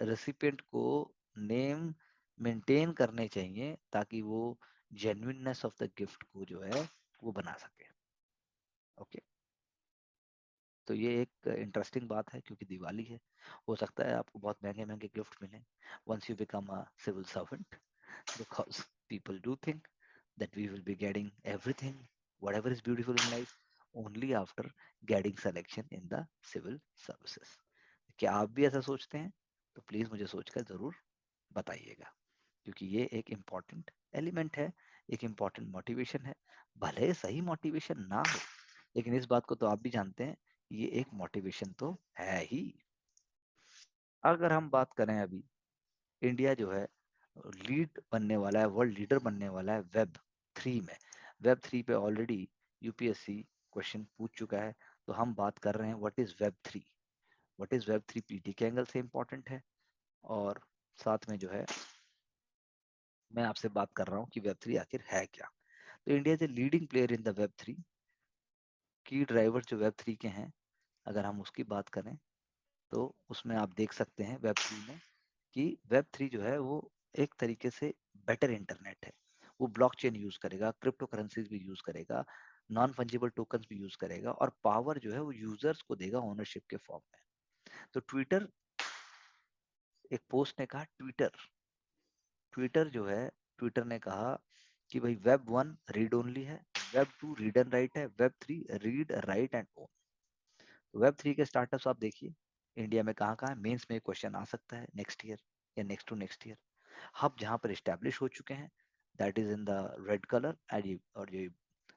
recipient को name maintain करने चाहिए ताकि वो genuineness of the gift को जो है वो बना सके। ओके, तो ये एक इंटरेस्टिंग बात है क्योंकि दिवाली है, हो सकता है आपको बहुत महंगे महंगे गिफ्ट मिले once you become a civil servant, because people do think that we will be getting everything, whatever is beautiful in life, only after getting selection in the civil services. क्या आप भी ऐसा सोचते हैं? तो प्लीज मुझे सोचकर जरूर बताइएगा, क्योंकि ये एक इम्पॉर्टेंट एलिमेंट है, एक इम्पॉर्टेंट मोटिवेशन है। भले सही मोटिवेशन ना हो, लेकिन इस बात को तो आप भी जानते हैं, ये एक मोटिवेशन तो है ही। अगर हम बात करें अभी, इंडिया जो है लीड बनने वाला है, वर्ल्ड लीडर बनने वाला है वेब 3 में। वेब 3 पे ऑलरेडी यूपीएससी क्वेश्चन पूछ चुका है। तो हम बात कर रहे हैं what is web 3। What is web 3 PT के एंगल से इम्पोर्टेंट है, और साथ में जो है मैं आपसे बात कर रहा हूँ कि वेब 3 आखिर है क्या। तो India is a leading player in the web 3। की ड्राइवर जो वेब 3 के हैं, अगर हम उसकी बात करें, तो उसमें आप देख सकते हैं वेब 3 में कि वेब 3 जो है वो एक तरीके से बेटर इंटरनेट है। वो ब्लॉकचेन यूज करेगा, क्रिप्टो करेंसीज भी यूज करेगा, नॉन फंजिबल टोकन्स भी यूज करेगा, और पावर जो है वो यूजर्स को देगा ओनरशिप के फॉर्म में। तो ट्विटर, एक पोस्ट ने कहा ट्विटर ट्विटर जो है, ट्विटर ने कहा कि भाई वेब 1 रीड ओनली है, web two read and write है, web three read write and own. Web three के स्टार्टअप्स आप देखिए इंडिया में कहाँ कहाँ है। मेंस में क्वेश्चन आ सकता है नेक्स्ट ईयर या next to next year. Hub जहाँ पर स्टैब्लिश हो चुके हैं, that is in the red colour, और ये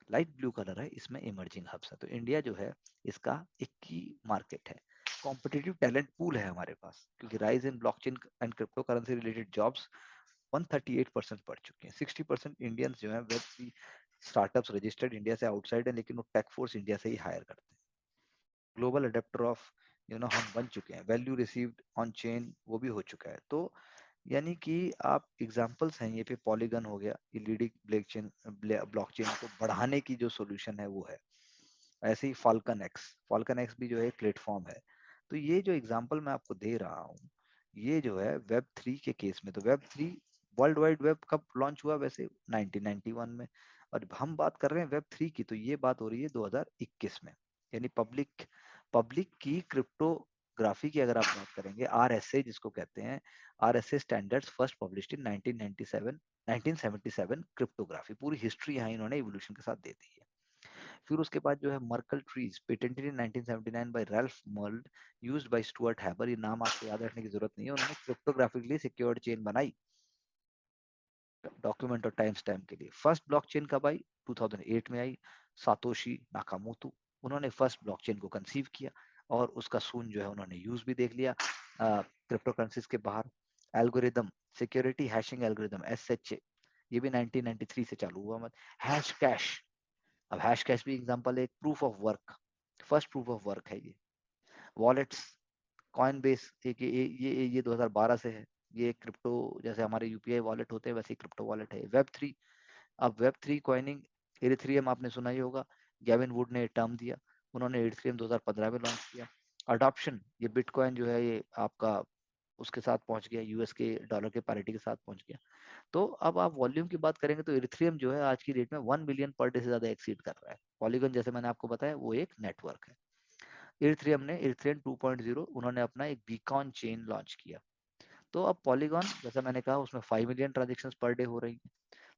लाइट ब्लू कलर है, इसमें इमर्जिंग हब्स है। तो इंडिया जो है इसका एक की मार्केट है, कॉम्पिटिटिव टैलेंट पूल है हमारे पास, क्योंकि rise in blockchain and crypto currency related jobs 138% बढ़ चुके हैं। 60% इंडियंस जो है web three startups registered India से आउटसाइड है, लेकिन वो टेक फोर्स इंडिया से ही हायर करते हैं। ग्लोबल अडेप्टर ऑफ हम बन चुके हैं। वैल्यू रिसीव्ड ऑन चेन वो भी हो चुका है। तो यानी कि आप एग्जांपल्स हैं ये पे, पॉलीगन हो गया, ये लीडिंग ब्लॉकचेन को बढ़ाने की जो सॉल्यूशन है वो है। ऐसे ही फाल्कन एक्स भी जो है प्लेटफॉर्म है। तो ये जो एग्जांपल मैं आपको दे रहा हूँ, ये जो है वेब थ्री के केस में। तो web three world wide web कब लॉन्च हुआ वैसे? 1991 में। और हम बात कर रहे हैं वेब थ्री की, तो ये बात हो रही है 2021 में। यानी पब्लिक पब्लिक की क्रिप्टोग्राफी की अगर आप बात करेंगे, आरएसए जिसको कहते हैं, RSA standards first published in 1997, 1977। Cryptography पूरी हिस्ट्री यहाँ इन्होंने इवोल्यूशन के साथ दे दी है। फिर उसके बाद जो है Merkle trees, patented in 1979 by Ralph Merkle, used by Stuart Haber. ये नाम आपको याद रखने की जरूरत नहीं है, उन्होंने क्रिप्टोग्राफिकली सिक्योर्ड चेन बनाई डॉक्यूमेंट और टाइम स्टैम्प के लिए। फर्स्ट ब्लॉकचेन कब आई? 2008 में आई। सातोशी नाकामोटो, उन्होंने फर्स्ट ब्लॉकचेन को कंसीव किया, और उसका सून जो है उन्होंने यूज भी देख लिया क्रिप्टो करेंसीज के बाहर। Algorithm, security hashing algorithm, SHA, ये भी 1993 से चालू हुआ। मत हैश कैश, अब हैश कैश भी एग्जांपल है, एक proof of work, first proof of work है ये। वॉलेट्स, कॉइन बेस, ये 2012 से है। ये क्रिप्टो, जैसे हमारे यूपीआई वॉलेट होते हैं वैसे ही क्रिप्टो वॉलेट है। वेब थ्री, अब वेब थ्री कॉइनिंग, इरिथ्रियम आपने सुना ही होगा, गैविन वुड ने टर्म दिया, उन्होंने इरिथ्रियम 2015 में लॉन्च किया। अडॉप्शन, ये बिटकॉइन जो है ये आपका उसके साथ पहुंच गया, यूएस के डॉलर के पैरिटी के साथ पहुंच गया। तो अब आप वॉल्यूम की बात करेंगे तो इरिथ्रियम जो है आज की डेट में 1 मिलियन पर डे से ज्यादा एक्सीड कर रहा है। पॉलीगन जैसे मैंने आपको बताया वो एक नेटवर्क है। इरिथ्रियम ने इरिथ्रियम 2.0 उन्होंने अपना एक बीकॉन चेन लॉन्च किया। तो अब पॉलीगॉन जैसा मैंने कहा उसमें 5 मिलियन ट्रांजेक्शन पर डे हो रही है।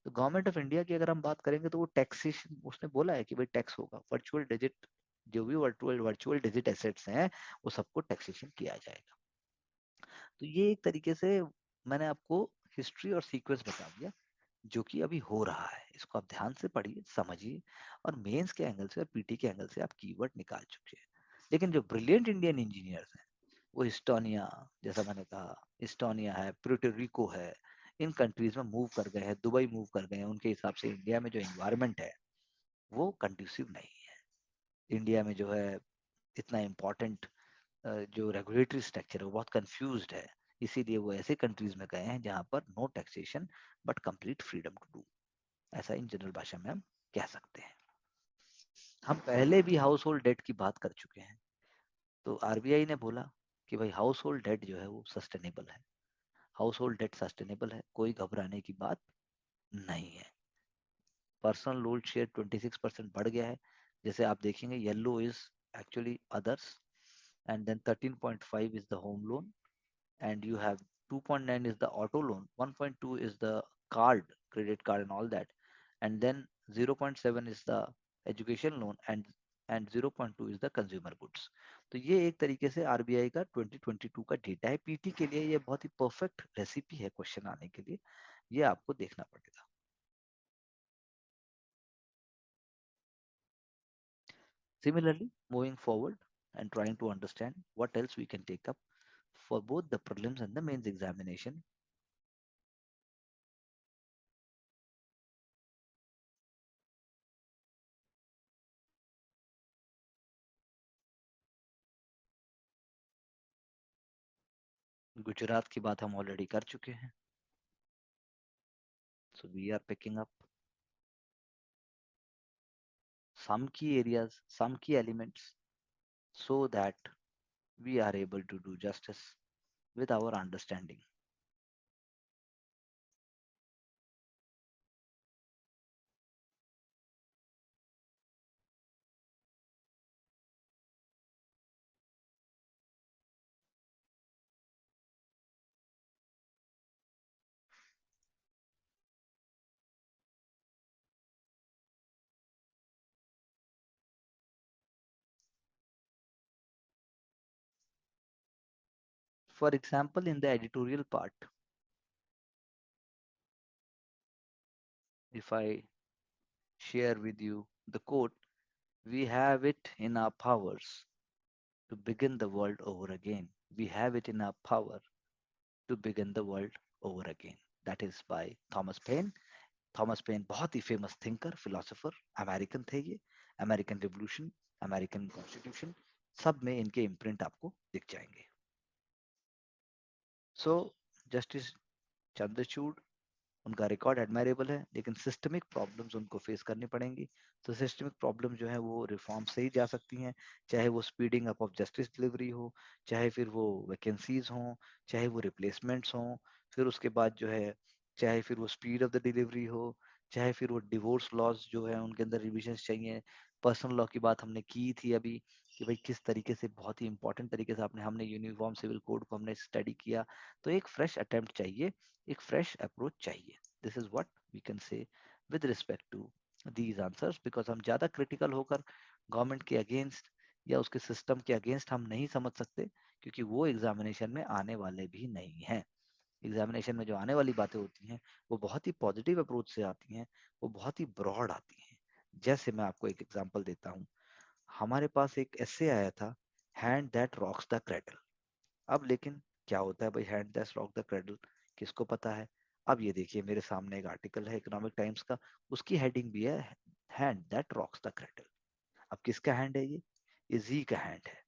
तो गवर्नमेंट ऑफ इंडिया की अगर हम बात करेंगे तो वो टैक्सेशन, उसने बोला है कि भाई टैक्स होगा, वर्चुअल डिजिट, जो भी वर्चुअल वर्चुअल डिजिट एसेट्स हैं वो सबको टैक्सेशन किया जाएगा। तो ये एक तरीके से मैंने आपको हिस्ट्री और सीक्वेंस बता दिया जो कि अभी हो रहा है। इसको आप ध्यान से पढ़िए, समझिए, और मेंस के एंगल से और पीटी के एंगल से आप कीवर्ड निकाल चुके हैं। लेकिन जो ब्रिलियंट इंडियन इंजीनियर्स हैं वो इस्टोनिया, जैसा मैंने कहा, इस्टोनिया है, प्यूर्टोरिको है, इन कंट्रीज में मूव कर गए हैं, दुबई मूव कर गए हैं। उनके हिसाब से इंडिया में जो इन्वायरमेंट है वो कंड्यूसिव नहीं है। इंडिया में जो है इतना इम्पोर्टेंट जो रेगुलेटरी स्ट्रक्चर है वो बहुत कंफ्यूज्ड है। इसीलिए वो ऐसे कंट्रीज में गए हैं जहां पर no taxation but complete freedom to do, ऐसा इन जनरल भाषा में हम कह सकते हैं। हम पहले भी हाउस होल्ड डेट की बात कर चुके हैं। तो आरबीआई ने बोला कि भाई हाउस होल्ड डेट जो है वो सस्टेनेबल है। हाउस होल्ड डेट सस्टेनेबल है, कोई घबराने की बात नहीं है। पर्सनल लोन शेयर 26% बढ़ गया है। जैसे आप देखेंगे yellow is actually others, and then 13.5 is the home loan, and you have 2.9 is the auto loan, 1.2 is the credit card and all that, and then 0.7 is the education loan, and 0.2 is the consumer goods। तो ये एक तरीके से RBI का 2022 का data है। PT के लिए ये बहुत ही परफेक्ट रेसिपी है क्वेश्चन आने के लिए, ये आपको देखना पड़ेगा। Similarly, moving forward and trying to understand what else we can take up for both the prelims and the mains examination। Gujarat की बात हम ऑलरेडी कर चुके हैं, so we are picking up some key areas, some key elements, so that we are able to do justice with our understanding। For example, in the editorial part, if I share with you the quote, we have it in our powers to begin the world over again. We have it in our power to begin the world over again. That is by Thomas Paine. Thomas pen बहुत ही famous thinker philosopher American थे ये. American revolution, American constitution, सब में इनके imprint आपको दिख जाएंगे. सो justice Chandrachud, उनका रिकॉर्ड एडमायरेबल है, लेकिन सिस्टमिक प्रॉब्लम्स उनको फेस करनी पड़ेंगी. तो सिस्टमिक प्रॉब्लम जो है वो रिफॉर्म से ही जा सकती हैं, चाहे वो speeding up of justice delivery हो, चाहे फिर वो वैकेंसीज हों, चाहे वो रिप्लेसमेंट्स हों, फिर उसके बाद जो है चाहे फिर वो स्पीड ऑफ द डिलीवरी हो, चाहे फिर वो डिवोर्स लॉज जो है उनके अंदर रिविजन्स चाहिए. पर्सनल लॉ की बात हमने की थी अभी कि भाई किस तरीके से बहुत ही इंपॉर्टेंट तरीके से आपने हमने यूनिफॉर्म सिविल कोड को हमने स्टडी किया. तो एक फ्रेश अटेम्प्ट चाहिए, एक फ्रेश अप्रोच चाहिए. This is what we can say with respect to these answers, because हम ज़्यादा क्रिटिकल होकर गवर्नमेंट के अगेंस्ट या उसके सिस्टम के अगेंस्ट हम नहीं समझ सकते, क्योंकि वो एग्जामिनेशन में आने वाले भी नहीं हैं. एग्जामिनेशन में जो आने वाली बातें होती हैं वो बहुत ही पॉजिटिव अप्रोच से आती हैं, वो बहुत ही ब्रॉड आती हैं. जैसे मैं आपको एक एग्जांपल देता हूँ. हमारे पास एक एस्से आया था, hand that rocks the cradle. अब लेकिन क्या होता है भाई hand that rock the cradle, किसको पता है? अब ये देखिए मेरे सामने एक आर्टिकल है इकोनॉमिक टाइम्स का, उसकी हेडिंग भी है hand that rocks the cradle. अब किसका हैंड है ये जी का हैंड है,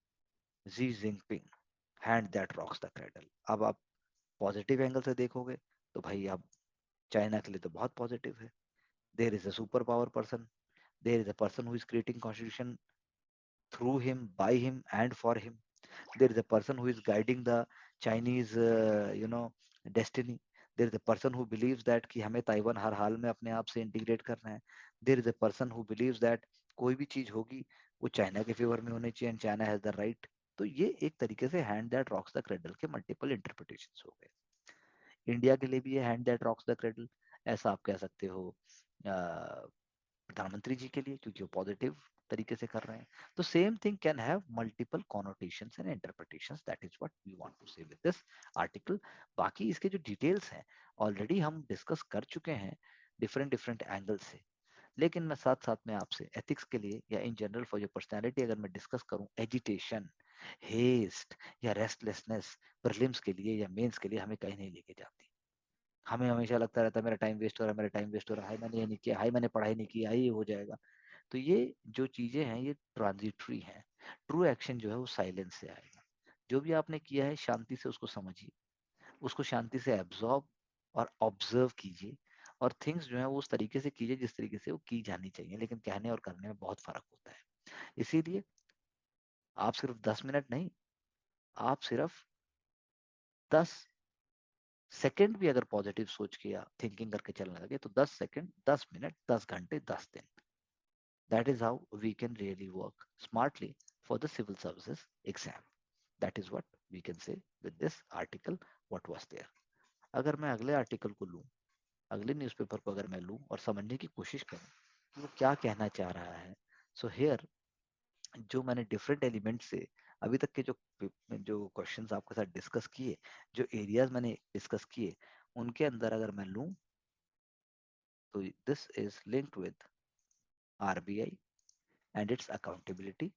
Xi Jinping. Hand that rocks the cradle. अब आप पॉजिटिव एंगल से देखोगे तो भाई अब चाइना के लिए तो बहुत पॉजिटिव है. There is a superpower person, there is a person who is creating constitution through him, by him and for him. There is a person who is guiding the Chinese destiny. There is a person who believes that कि हमें Taiwan हर हाल में अपने आप से integrate करना है. There is a person who believes that कोई भी चीज होगी वो चाइना के फेवर में होनी चाहिए, and China has the right. तो ये एक तरीके से hand that rocks the cradle के मल्टीपल इंटरप्रिटेशंस हो गए. इंडिया के लिए भी ये hand that rocks the cradle, ऐसा आप कह सकते हो प्रधानमंत्री जी के लिए, क्योंकि वो पॉजिटिव तरीके से कर रहे हैं. तो same thing can have multiple connotations and interpretations. That is what we want to say with this article. बाकी इसके जो डिटेल्स हैं ऑलरेडी हम डिस्कस कर चुके हैं डिफरेंट डिफरेंट एंगल से. लेकिन मैं साथ साथ में आपसे एथिक्स के लिए या in general for your personality अगर मैं डिस्कस करूं, एजिटेशन, हेस्ट या रेस्टलेसनेस प्रीलिम्स के लिए या मेंस के लिए हमें कहीं नहीं लेके जाती. हमें हमेशा लगता रहता है मेरा टाइम वेस्ट हो रहा है, मेरा टाइम वेस्ट हो रहा है, हाय मैंने ये नहीं किया, हाय मैंने पढ़ाई नहीं की, हाय ये हो जाएगा. तो ये जो चीजें हैं ये ट्रांजिटरी हैं. ट्रू एक्शन जो है वो साइलेंस से आएगा. जो भी आपने किया है शांति से उसको समझिए, उसको शांति से एब्जॉर्ब और ऑब्जर्व कीजिए, और थिंग्स जो है वो उस तरीके से कीजिए जिस तरीके से वो की जानी चाहिए. लेकिन कहने और करने में बहुत फर्क होता है. इसीलिए आप सिर्फ 10 मिनट नहीं, आप सिर्फ 10 सेकेंड भी अगर पॉजिटिव सोच के या थिंकिंग करके चलने लगे तो 10 सेकेंड, 10 मिनट, 10 घंटे, 10 दिन, that is how we can really work smartly for the civil services exam. That is what we can say with this article what was there. अगर मैं अगले आर्टिकल को लूं, अगले न्यूज़पेपर को अगर मैं लूं और समझने की कोशिश करूं कि वो क्या कहना चाह रहा है, सो हेयर जो मैंने डिफरेंट एलिमेंट से अभी तक के जो जो क्वेश्चंस आपके साथ डिस्कस किए, जो एरियाज मैंने डिस्कस किए, उनके अंदर अगर मैं लूं तो this is linked with RBI and its accountability.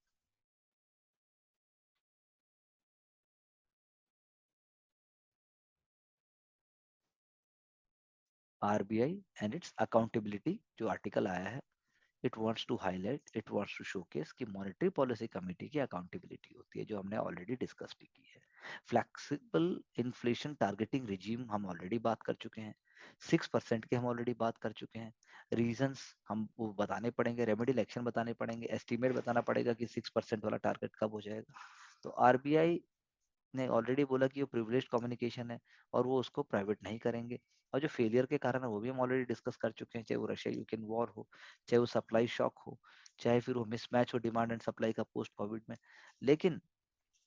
RBI and its accountability जो आर्टिकल आया है, it wants to highlight, it wants to showcase कि मॉनेटरी पॉलिसी कमेटी की अकाउंटेबिलिटी होती है, जो हमने ऑलरेडी डिस्कस भी की है. फ्लेक्सिबल इन्फ्लेशन टारगेटिंग रिजीम हम ऑलरेडी बात कर चुके हैं. 6% के हम ऑलरेडी बात कर चुके हैं. रीजंस हम वो बताने पड़ेंगे, रेमेडियल एक्शन बताने पड़ेंगे, एस्टिमेट बताना पड़ेगा कि 6% वाला टारगेट कब हो जाएगा. तो आरबीआई ने ऑलरेडी बोला कि वो प्रिविलेज्ड कम्युनिकेशन है और वो उसको प्राइवेट नहीं करेंगे. और जो फेलियर के कारण है वो भी हम ऑलरेडी डिस्कस कर चुके हैं, चाहे वो रशिया यूक्रेन वॉर हो, चाहे वो सप्लाई शॉक हो, चाहे फिर वो मिसमैच हो डिमांड एंड सप्लाई का पोस्ट कोविड में. लेकिन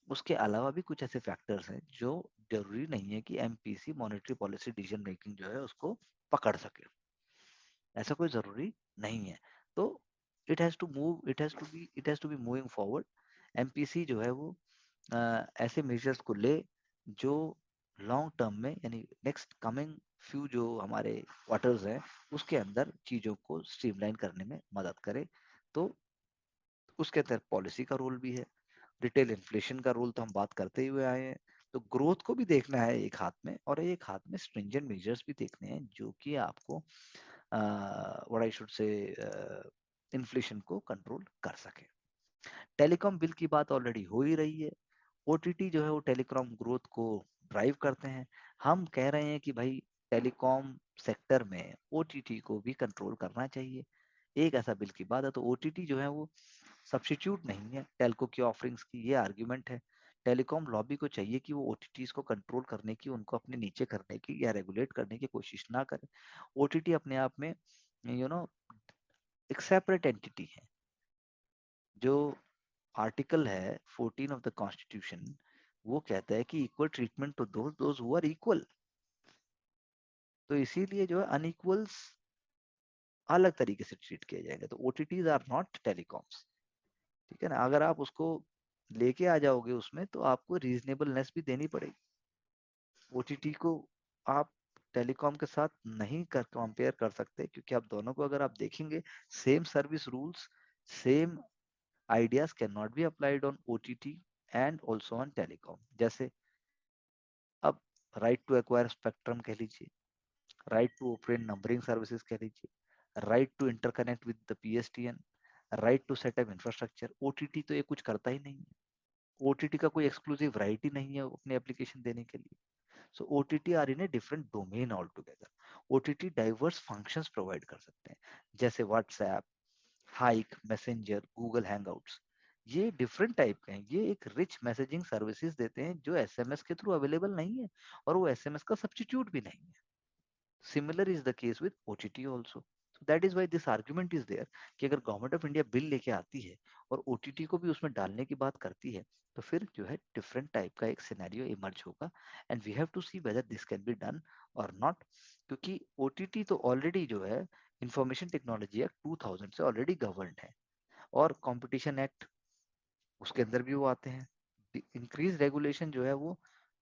उसके अलावा भी कुछ ऐसे फैक्टर्स हैं जो जरूरी नहीं है कि MPC monetary policy decision making जो है उसको पकड़ सके. ऐसा कोई जरूरी नहीं है. तो it has to be moving forward. MPC जो है वो ऐसे मेजर्स को ले जो लॉन्ग टर्म में यानी नेक्स्ट कमिंग फ्यू जो हमारे क्वार्टर्स हैं उसके अंदर चीजों को स्ट्रीमलाइन करने में मदद करे। तो उसके तहत पॉलिसी का रोल भी है। रिटेल इन्फ्लेशन का रोल तो हम बात करते ही हुए आए हैं। तो ग्रोथ को भी देखना है एक हाथ में, और एक हाथ में स्ट्रिंजेंट मेजर्स भी देखने हैं जो कि आपको व्हाट आई शुड से इन्फ्लेशन को कंट्रोल कर सके। टेलीकॉम बिल की बात ऑलरेडी हो ही रही है। ओटीटी जो है वो टेलीकॉम ग्रोथ को ड्राइव करते हैं। हम कह रहे हैं कि भाई टेलीकॉम सेक्टर में ओटीटी को भी कंट्रोल करना चाहिए। एक ऐसा बिल की बात है, तो ओटीटी जो है वो सब्स्टिट्यूट नहीं है टेलको की ऑफरिंग्स की, ये आर्ग्यूमेंट है। टेलीकॉम लॉबी को चाहिए कि वो ओटीटीज को कंट्रोल करने की, उनको अपने नीचे करने की या रेगुलेट करने की कोशिश ना करे। ओटीटी अपने आप में एक सेपरेट एंटिटी है। जो आर्टिकल है 14 ऑफ द कॉन्स्टिट्यूशन, वो कहता है कि equal treatment to those who are equal. तो इसीलिए जो है अनइक्वल्स अलग तरीके से ट्रीट किए जाएंगे। तो ओटीटीज आर नॉट टेलीकॉम्स, ठीक है ना। अगर आप उसको लेके आ जाओगे उसमें, तो आपको रीजनेबलनेस भी देनी पड़ेगी। ओटीटी को आप टेलीकॉम के साथ नहीं कर कंपेयर कर सकते, क्योंकि आप दोनों को अगर आप देखेंगे, same service rules, same ideas can not be applied on OTT and also on telecom. जैसे अब राइट टू एक्वायर स्पेक्ट्रम कह लीजिए, right to operate numbering services कह लीजिए, right to interconnect with the PSTN, right to setup infrastructure, OTT तो ये कुछ करता ही नहीं है। ओटीटी का कोई एक्सक्लूसिव राइट ही नहीं है अपने एप्लीकेशन देने के लिए। So OTT are in a different domain all together. OTT diverse functions provide कर सकते हैं, जैसे WhatsApp, Hike, Messenger, Google Hangouts. ये डिफरेंट टाइप के हैं। ये एक रिच मैसेजिंग सर्विसेज देते हैं जो एसएमएस के थ्रू अवेलेबल नहीं है, और वो एसएमएस का सब्स्टिट्यूट भी नहीं है। Similar is the case with OTT also. So that is why this argument is there कि अगर गवर्नमेंट ऑफ इंडिया बिल लेके आती है और ओटीटी को भी उसमें डालने की बात करती है, तो फिर जो है डिफरेंट टाइप का एक सिनेरियो इमर्ज होगा, and we have to see whether this can be done or not. क्योंकि ओटीटी तो ऑलरेडी जो है इंफॉर्मेशन टेक्नोलॉजी एक्ट 2000 से ऑलरेडी गवर्नड है, और कंपटीशन एक्ट उसके अंदर भी वो आते हैं। इंक्रीज रेगुलेशन जो है वो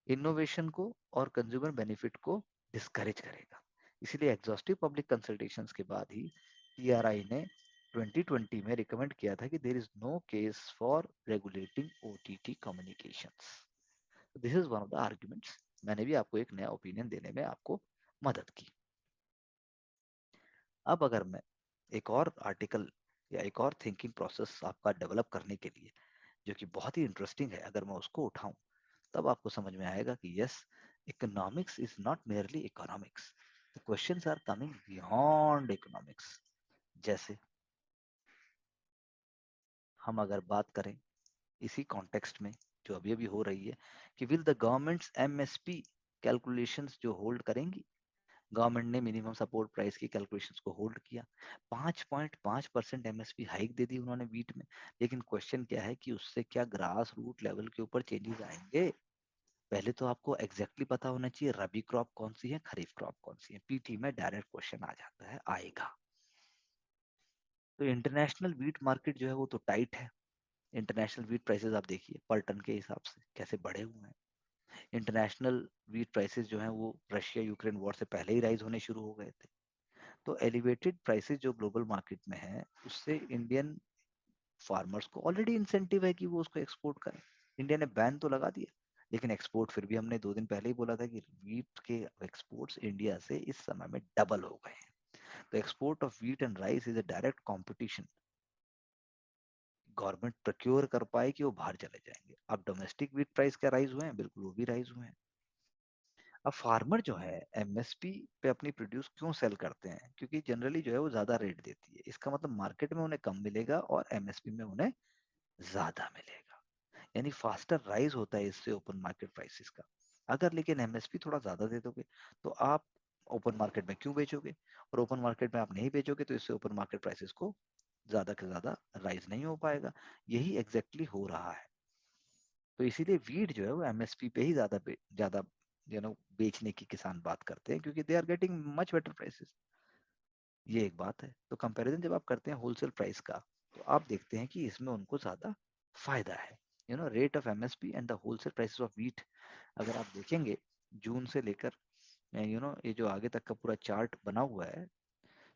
इनोवेशन को और कंज्यूमर बेनिफिट को डिस्करेज करेगा। इसीलिए एग्जॉस्टिव पब्लिक कंसल्टेशंस के बाद ही टीआरआई ने 2020 में रिकमेंड किया था कि there is no case for regulating OTT communications. This is one of the arguments. मैंने भी आपको एक नया ओपिनियन देने में आपको मदद की। अब अगर मैं एक और आर्टिकल या एक और थिंकिंग प्रोसेस आपका डेवलप करने के लिए, जो कि बहुत ही इंटरेस्टिंग है, अगर मैं उसको उठाऊं, तब आपको समझ में आएगा कि yes, economics is not merely economics, the questions are coming beyond economics. जैसे हम अगर बात करें इसी कॉन्टेक्स्ट में जो अभी अभी हो रही है, कि will the governments MSP calculations जो होल्ड करेंगी। गवर्नमेंट ने मिनिमम सपोर्ट प्राइस की कैलकुलेशंस को होल्ड किया, 5.5% एमएसपी हाइक दे दी उन्होंने वीट में। लेकिन क्वेश्चन क्या है कि उससे क्या ग्रास रूट लेवल के ऊपर चेंजेस आएंगे? पहले तो आपको एग्जैक्टली पता होना चाहिए रबी क्रॉप कौन सी है, खरीफ क्रॉप कौन सी है। पीटी में डायरेक्ट क्वेश्चन आ जाता है, आएगा। तो इंटरनेशनल वीट मार्केट जो है वो तो टाइट है। इंटरनेशनल वीट प्राइसेस आप देखिए पर टन के हिसाब से कैसे बढ़े हुए हैं। इंटरनेशनल वीट प्राइसेस जो है वो रशिया यूक्रेन वॉर से पहले ही राइज होने शुरू हो गए थे। तो एलिवेटेड प्राइसेस जो ग्लोबल मार्केट में है, उससे इंडियन फार्मर्स को ऑलरेडी इंसेंटिव है कि वो उसको एक्सपोर्ट करें। इंडिया ने बैन तो लगा दिया, लेकिन एक्सपोर्ट फिर भी, हमने 2 दिन पहले ही बोला था कि वीट के एक्सपोर्ट्स इंडिया से इस समय में डबल हो गए हैं। तो export of wheat and rice is a direct competition. Government procure कर पाए कि वो बाहर चले जाएंगे। अब डोमेस्टिक वीट प्राइस क्या राइज हुए हैं? बिल्कुल वो भी राइज हुए हैं। अब फार्मर जो है एमएसपी पे अपनी प्रोड्यूस क्यों सेल करते हैं? क्योंकि जनरली जो है वो ज्यादा रेट देती है। इसका मतलब मार्केट में उन्हें कम मिलेगा और एमएसपी में उन्हें ज्यादा मिलेगा, यानी फास्टर राइज होता है इससे ओपन मार्केट प्राइसेस का। अगर लेकिन एमएसपी थोड़ा ज्यादा दे दोगे, तो आप ओपन मार्केट में क्यों बेचोगे? और ओपन मार्केट में आप नहीं बेचोगे तो इससे ओपन मार्केट प्राइसेस को ज्यादा से ज्यादा राइज नहीं हो पाएगा। यही एग्जैक्टली हो रहा है। तो इसीलिए वीट जो है वो एमएसपी पे ही ज्यादा बेचने की किसान बात करते हैं, क्योंकि they are getting much better prices. ये एक बात है। तो कंपैरिजन जब आप करते हैं होलसेल प्राइस का, तो आप देखते हैं कि इसमें उनको ज्यादा फायदा है। Rate of MSP and the wholesale prices of wheat, अगर आप देखेंगे जून से लेकर ये जो आगे तक का पूरा चार्ट बना हुआ है,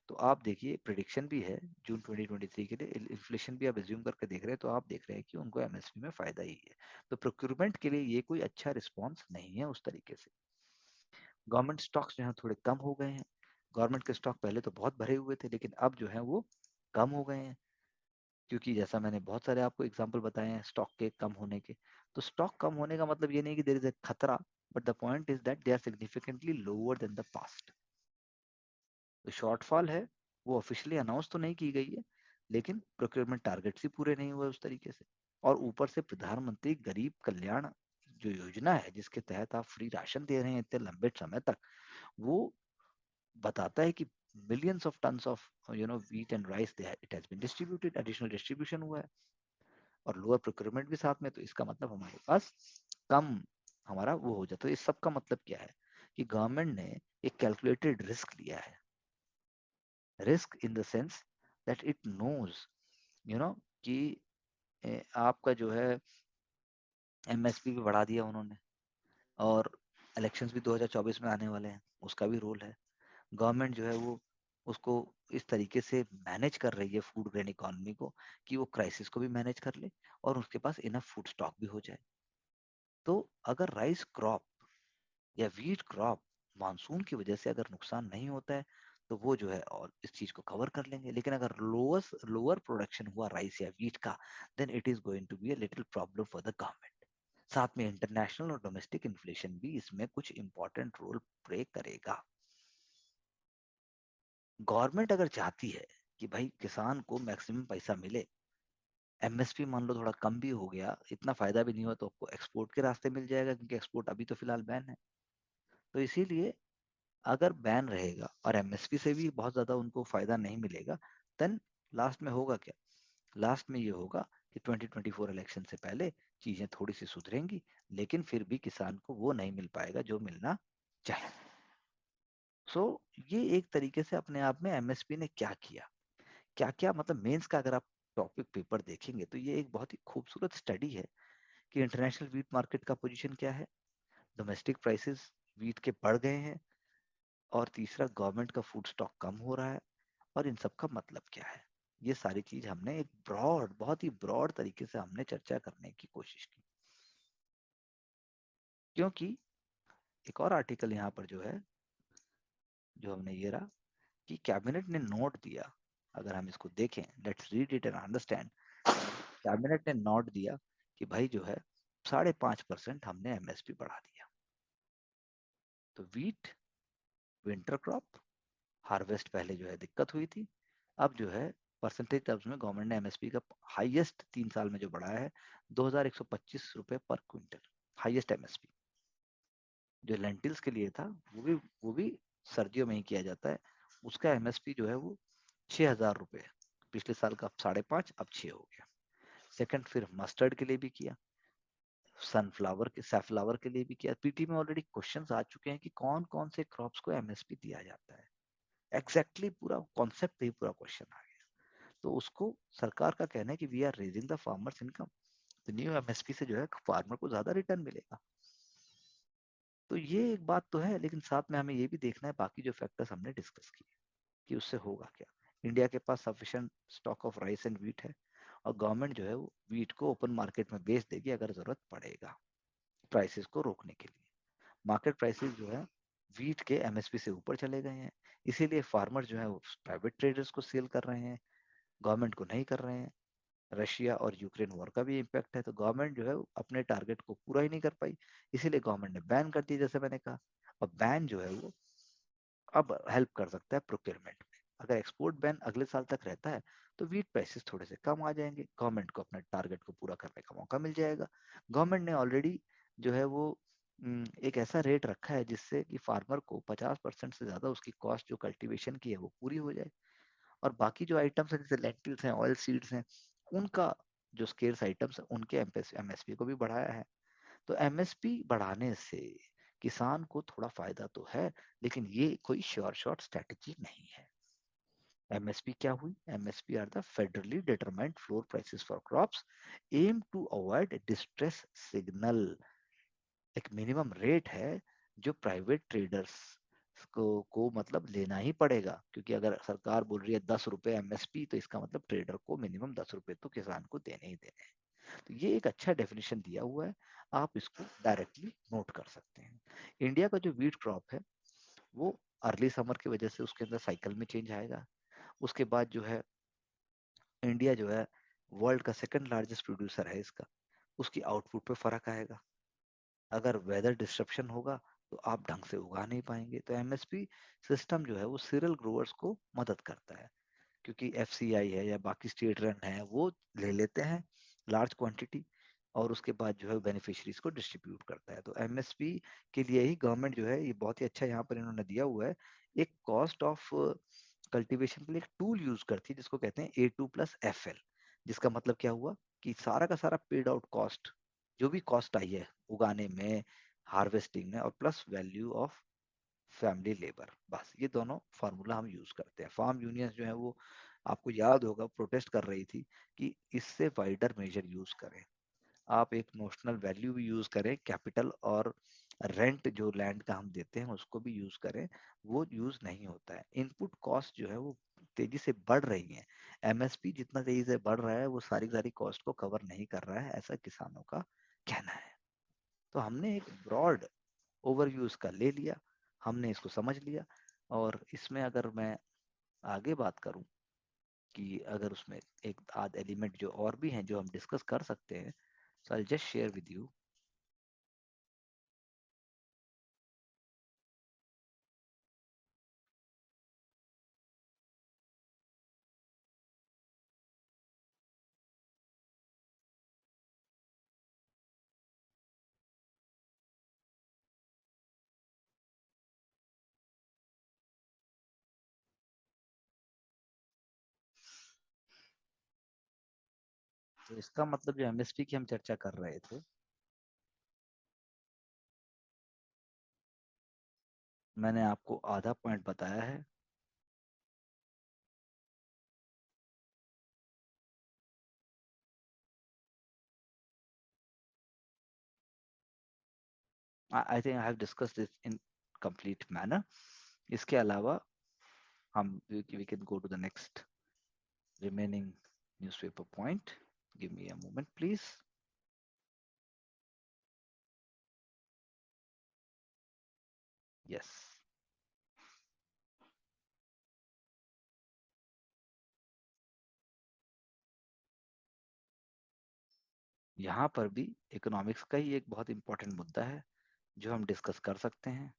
तो आप देखिए प्रिडिक्शन भी है जून 2023 के लिए, इन्फ्लेशन भी आप एज्यूम करके देख रहे हैं, तो आप देख रहे हैं कि उनको एमएसपी में फायदा ही है। तो प्रोक्यूरमेंट के लिए ये कोई अच्छा रिस्पॉन्स नहीं है उस तरीके से। गवर्नमेंट स्टॉक्स जो है थोड़े कम हो गए हैं। गवर्नमेंट के स्टॉक पहले तो बहुत भरे हुए थे, लेकिन अब जो है वो कम हो गए हैं, क्योंकि जैसा मैंने बहुत सारे आपको एग्जांपल बताए हैं स्टॉक के कम होने के। तो स्टॉक कम होने का मतलब ये नहीं कि देयर इज अ खतरा, but the point is that they are significantly lower than the past. तो शॉर्टफॉल है, वो ऑफिशियली अनाउंस तो नहीं की गई है, लेकिन प्रोक्योरमेंट टारगेट्स ही पूरे नहीं हुए उस तरीके से। और ऊपर से प्रधानमंत्री गरीब कल्याण जो योजना है, जिसके तहत आप फ्री राशन दे रहे हैं इतने लंबे समय तक, वो बताता है कि millions of tons of wheat and rice it has been distributed, additional distribution हुआ है और लोअर प्रोक्योरमेंट भी साथ में। तो इसका मतलब हमारे पास कम हमारा वो हो जाता है। इस सब का मतलब क्या है कि गवर्नमेंट ने एक कैलकुलेटेड रिस्क लिया है। Risk in the sense that it knows कि आपका जो है एमएसपी भी बढ़ा दिया उन्होंने, और इलेक्शंस भी 2024 में आने वाले हैं, उसका भी रोल है। गवर्नमेंट जो है वो उसको इस तरीके से मैनेज कर रही है फूड ग्रेन इकोनॉमी को, कि वो क्राइसिस को भी मैनेज कर ले और उसके पास इनफ फूड स्टॉक भी हो जाए। तो अगर राइस क्रॉप या व्हीट क्रॉप मानसून की वजह से अगर नुकसान नहीं होता है, तो वो जो है और इस चीज को कवर कर लेंगे। लेकिन अगर लोअर प्रोडक्शन हुआ राइस या व्हीट का, then it is going to be a little problem for the government. साथ में इंटरनेशनल और डोमेस्टिक इन्फ्लेशन भी इसमें कुछ इंपॉर्टेंट रोल प्ले करेगा। गवर्नमेंट अगर चाहती है कि भाई किसान को मैक्सिमम पैसा मिले, एमएसपी मान लो थोड़ा कम भी हो गया, इतना फायदा भी नहीं हुआ, तो आपको एक्सपोर्ट के रास्ते मिल जाएगा, क्योंकि एक्सपोर्ट अभी तो फिलहाल बैन है। तो इसीलिए अगर बैन रहेगा और एमएसपी से भी बहुत ज्यादा उनको फायदा नहीं मिलेगा, देन लास्ट में होगा क्या? लास्ट में ये होगा कि 2024 इलेक्शन से पहले चीजें थोड़ी सी सुधरेंगी, लेकिन फिर भी किसान को वो नहीं मिल पाएगा जो मिलना चाहिए। सो ये एक तरीके से अपने आप में एमएसपी ने क्या किया, क्या क्या मतलब मेंस का अगर आप टॉपिक पेपर देखेंगे, तो ये एक बहुत ही खूबसूरत स्टडी है कि इंटरनेशनल वीट मार्केट का पोजीशन क्या है, डोमेस्टिक प्राइसेस वीट के बढ़ गए हैं, और तीसरा गवर्नमेंट का फूड स्टॉक कम हो रहा है, और इन सब का मतलब क्या है। ये सारी चीज हमने एक बहुत ही ब्रॉड तरीके से हमने चर्चा करने की कोशिश की, क्योंकि एक और आर्टिकल यहाँ पर जो है, जो हमने ये रहा कि कैबिनेट ने नोट दिया, अगर हम इसको देखें, let's read it and understand. Cabinet ने नोट दिया कि भाई जो है 5.5% हमने एमएसपी बढ़ा दिया। तो वीट विंटर क्रॉप हार्वेस्ट पहले जो है दिक्कत हुई थी, अब जो है परसेंटेज टर्म्स में गवर्नमेंट ने एमएसपी का हाईएस्ट 3 साल में जो बढ़ाया है, 2125 रुपए पर क्विंटल, हाईएस्ट एमएसपी। जो लेंटिल्स के लिए था, वो भी सर्दियों में ही किया जाता है, उसका एमएसपी जो है वो 6,000 रुपए, पिछले साल का 5.5 अब 6 हो गया। सेकंड फिर मस्टर्ड के लिए भी किया, सनफ्लावर के सैफलावर के लिए भी किया। पीटी में ऑलरेडी क्वेश्चंस आ चुके हैं कि कौन कौन से क्रॉप्स को एमएसपी दिया जाता है, एग्जैक्टली पूरा कॉन्सेप्ट पे ही पूरा क्वेश्चन आ गया। तो उसको सरकार का कहना है कि we are raising the farmers income, तो न्यू एमएसपी से जो है फार्मर को ज्यादा रिटर्न मिलेगा। तो ये एक बात तो है, लेकिन साथ में हमें ये भी देखना है बाकी जो फैक्टर्स हमने डिस्कस किए कि उससे होगा क्या। इंडिया के पास sufficient stock of rice and wheat है, और गवर्नमेंट जो है वो व्हीट को ओपन मार्केट में बेच देगी अगर जरूरत पड़ेगा, प्राइसेस को रोकने के लिए। मार्केट प्राइसेस जो है व्हीट के एमएसपी से ऊपर चले गए हैं, इसीलिए फार्मर जो है वो प्राइवेट ट्रेडर्स को सेल कर रहे हैं, गवर्नमेंट को नहीं कर रहे हैं। रशिया और यूक्रेन वॉर का भी इम्पैक्ट है, तो गवर्नमेंट जो है वो अपने टारगेट को पूरा ही नहीं कर पाई, इसीलिए गवर्नमेंट ने बैन कर दी, जैसे मैंने कहा। और बैन जो है वो अब हेल्प कर सकता है प्रोक्योरमेंट में। अगर एक्सपोर्ट बैन अगले साल तक रहता है, तो वीट प्राइसेस थोड़े से कम आ जाएंगे, गवर्नमेंट को अपने टारगेट को पूरा करने का मौका मिल जाएगा। गवर्नमेंट ने ऑलरेडी जो है वो एक ऐसा रेट रखा है जिससे कि फार्मर को 50% से ज्यादा उसकी कॉस्ट जो कल्टीवेशन की है वो पूरी हो जाए। और बाकी जो आइटम्स है जैसे लेंटिल्स हैं, ऑयल सीड्स हैं, उनका जो स्केर्स आइटम्स है उनके एमएसपी को भी बढ़ाया है। तो एमएसपी बढ़ाने से किसान को थोड़ा फायदा तो है, लेकिन ये कोई श्योर शॉट स्ट्रेटेजी नहीं है। एमएसपी क्या हुई? MSP are the federally determined floor prices for crops aim to avoid distress signal. एक मिनिमम रेट है जो प्राइवेट ट्रेडर्स को मतलब लेना ही पड़ेगा, क्योंकि अगर सरकार बोल रही है 10 रुपए एमएसपी, तो इसका मतलब ट्रेडर को मिनिमम 10 रुपए तो किसान को देने ही देने हैं। तो ये एक अच्छा डेफिनेशन दिया हुआ है, आप इसको डायरेक्टली नोट कर सकते हैं। इंडिया का जो वीट क्रॉप है वो अर्ली समर की वजह से उसके अंदर साइकिल में चेंज आएगा। उसके बाद जो है इंडिया जो है वर्ल्ड का सेकंड लार्जेस्ट प्रोड्यूसर है इसका, उसकी आउटपुट पे फर्क आएगा। अगर वेदर डिस्ट्रप्शन होगा तो आप ढंग से उगा नहीं पाएंगे। तो एमएसपी सिस्टम जो है वो सीरियल ग्रोअर्स को मदद करता है, क्योंकि एफसीआई है या बाकी स्टेट रन है वो ले लेते हैं लार्ज क्वांटिटी, और उसके बाद जो है बेनिफिशरीज को डिस्ट्रीब्यूट करता है। तो एमएसपी के लिए ही गवर्नमेंट जो है ये बहुत ही अच्छा यहाँ पर इन्होंने दिया हुआ है, एक कॉस्ट ऑफ कल्टीवेशन के लिए एक टूल यूज करती है जिसको कहते हैं A2+FL। जिसका मतलब क्या हुआ कि सारा का सारा पेड आउट कॉस्ट, जो भी कॉस्ट आई है उगाने में, हार्वेस्टिंग में, और plus value of family labour, बस ये दोनों फार्मूला हम यूज करते हैं। फार्म यूनियंस जो है वो आपको याद होगा प्रोटेस्ट कर रही थी कि इससे वाइडर मेजर यूज करें, आप एक नोशनल वैल्यू भी यूज करें, कैपिटल और रेंट जो लैंड का हम देते हैं उसको भी यूज करें, वो यूज नहीं होता है। इनपुट कॉस्ट जो है वो तेजी से बढ़ रही है, एमएसपी जितना तेजी से बढ़ रहा है वो सारी सारी कॉस्ट को कवर नहीं कर रहा है, ऐसा किसानों का कहना है। तो हमने एक ब्रॉड ओवरव्यू इसका ले लिया, हमने इसको समझ लिया। और इसमें अगर मैं आगे बात करूं कि अगर उसमें एक आध एलिमेंट जो और भी हैं जो हम डिस्कस कर सकते हैं, so I'll just share with you। तो इसका मतलब जो एमएसपी की हम चर्चा कर रहे थे, मैंने आपको आधा पॉइंट बताया है। I think I have discuss this in complete manner. इसके अलावा हम we can go to the next remaining newspaper point. Give me a moment please. Yes, यहाँ पर भी इकोनॉमिक्स का ही एक बहुत इंपॉर्टेंट मुद्दा है जो हम डिस्कस कर सकते हैं।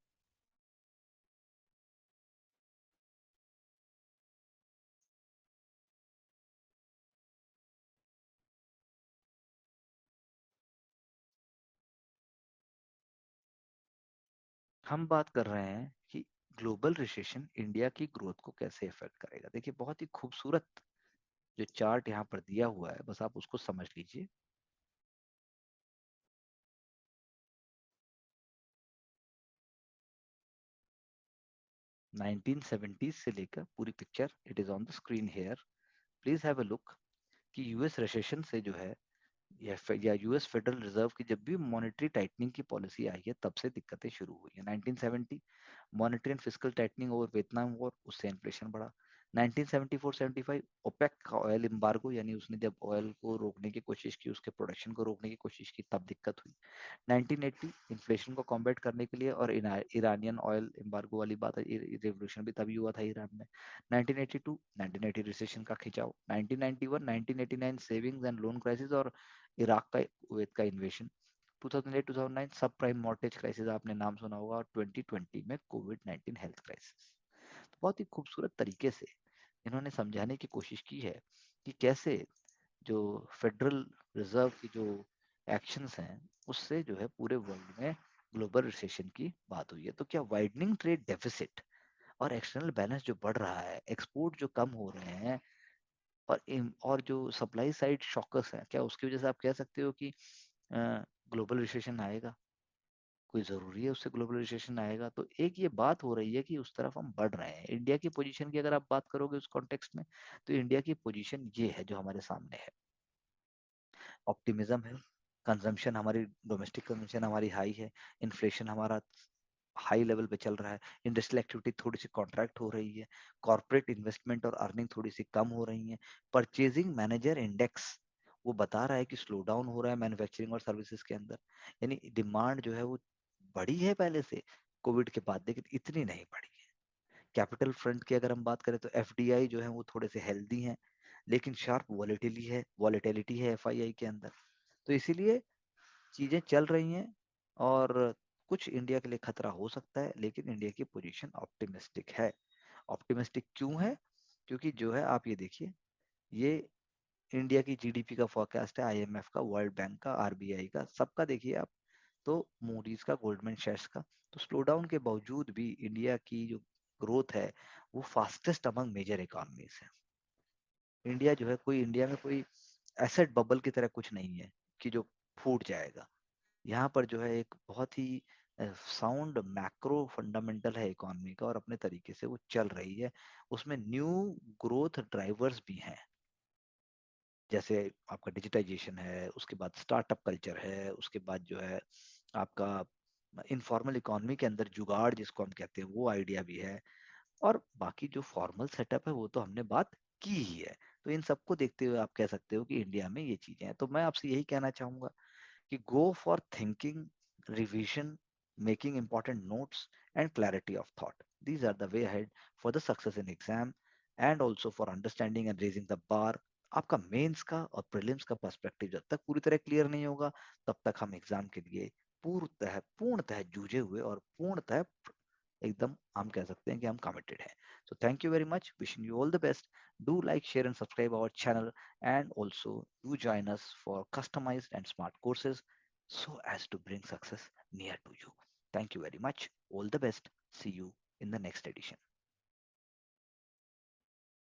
हम बात कर रहे हैं कि ग्लोबल रिसेशन इंडिया की ग्रोथ को कैसे इफेक्ट करेगा। देखिए बहुत ही खूबसूरत जो चार्ट यहाँ पर दिया हुआ है, बस आप उसको समझ लीजिए। 1970s से लेकर पूरी picture it is on the screen here, please have a look कि यूएस रिसेशन से जो है या यूएस फेडरल रिजर्व की जब भी मॉनेटरी टाइटनिंग की पॉलिसी आई है तब से दिक्कतें शुरू हुई है। 1970 monetary and fiscal tightening over Vietnam war, उससे इन्फ्लेशन बढ़ा। 1974-75 ओपेक का ऑयल एम्बार्गो, यानी उसने जब ऑयल को रोकने की कोशिश की, उसके प्रोडक्शन को रोकने की कोशिश की, तब दिक्कत हुई। 1980 इन्फ्लेशन को कॉम्बैट करने के लिए, और ईरानियन ऑयल एम्बार्गो वाली बात है, रिवोल्यूशन भी तभी हुआ था ईरान में। 1982 1980 रिसेशन का खिंचाव, 1991 1989 सेविंग्स एंड लोन क्राइसिस, और इराक का कुवैत का इन्वेशन। 2008-2009 सब प्राइम मॉर्टेज क्राइसिस आपने नाम सुना होगा, और 2020 में कोविड 19 हेल्थ क्राइसिस। बहुत ही खूबसूरत तरीके से इन्होंने समझाने की कोशिश की है कि कैसे जो फेडरल रिजर्व की जो एक्शंस हैं उससे जो है पूरे वर्ल्ड में ग्लोबल रिसेशन की बात हुई है। तो क्या वाइडनिंग ट्रेड डेफिसिट और एक्सटर्नल बैलेंस जो बढ़ रहा है, एक्सपोर्ट जो कम हो रहे हैं, और जो सप्लाई साइड शॉकर्स हैं, क्या उसकी वजह से आप कह सकते हो कि ग्लोबल रिसेशन आएगा? कोई जरूरी है उससे ग्लोबलाइजेशन आएगा? तो एक ये बात हो रही है कि उस तरफ हम बढ़ रहे हैं। इंडिया की पोजीशन की अगर आप बात करोगे उस कॉन्टेक्स्ट में, तो इंडिया की पोजीशन ये है जो हमारे सामने है। ऑप्टिमिज्म है, कंजम्पशन हमारी, डोमेस्टिक कंजम्पशन हमारी हाई है, इन्फ्लेशन हमारा हाई लेवल पे चल रहा है, इंडस्ट्रियल एक्टिविटी थोड़ी सी कॉन्ट्रैक्ट हो रही है, कॉर्पोरेट इन्वेस्टमेंट और अर्निंग थोड़ी सी कम हो रही है, परचेजिंग मैनेजर इंडेक्स वो बता रहा है कि स्लो डाउन हो रहा है मैन्युफैक्चरिंग और सर्विसेज के अंदर। यानी डिमांड जो है वो बढ़ी है पहले से कोविड के बाद, लेकिन इतनी नहीं बढ़ी है। कैपिटल फ्रंट की अगर हम बात करें तो एफडीआई जो है वो थोड़े से हेल्दी हैं, लेकिन शार्प वॉलेटिलिटी है एफआईआई के अंदर। तो इसीलिए चीजें चल रही हैं, और कुछ इंडिया के लिए खतरा हो सकता है, लेकिन इंडिया की पोजीशन ऑप्टिमिस्टिक है। ऑप्टिमिस्टिक क्यों है? क्योंकि जो है आप ये देखिए, ये इंडिया की जीडीपी का फोरकास्ट है, आईएमएफ का, वर्ल्ड बैंक का, आरबीआई का, सबका देखिए आप, तो मूडीज का, गोल्डमैन शेयर्स का। तो स्लो डाउन के बावजूद भी इंडिया की जो ग्रोथ है वो फास्टेस्ट अमंग मेजर इकोनॉमीज है। इंडिया जो है, कोई इंडिया में कोई एसेट बबल की तरह कुछ नहीं है कि जो फूट जाएगा। यहाँ पर जो है एक बहुत ही साउंड मैक्रो फंडामेंटल है इकोनॉमी का, और अपने तरीके से वो चल रही है। उसमें न्यू ग्रोथ ड्राइवर्स भी हैं, जैसे आपका डिजिटाइजेशन है, उसके बाद स्टार्टअप कल्चर है, उसके बाद जो है आपका इनफॉर्मल इकोनॉमी के अंदर जुगाड़ जिसको हम कहते हैं वो आइडिया भी है। और बाकी जो फॉर्मल सेटअप है वो तो हमने बात की ही है। तो इन सबको देखते हुए आप कह सकते हो कि इंडिया में ये चीजें हैं। तो मैं आपसे यही कहना चाहूंगा कि go for thinking, revision, making important notes, and clarity of thought. These are the way ahead for the success in exam, and also for understanding and raising the bar. आपका मेंस का और प्रीलिम्स का perspective जब तक पूरी तरह clear नहीं होगा, तब तक हम एग्जाम के लिए पूर्णतः जूझे हुए और पूर्णतः एकदम हम कह सकते हैं कि हम कमिटेड हैं। So thank you very much, wishing you all the best. Do like, share and subscribe our channel, and also do join us for customized and smart courses so as to bring success near to you. Thank you very much. All the best. See you in the next edition.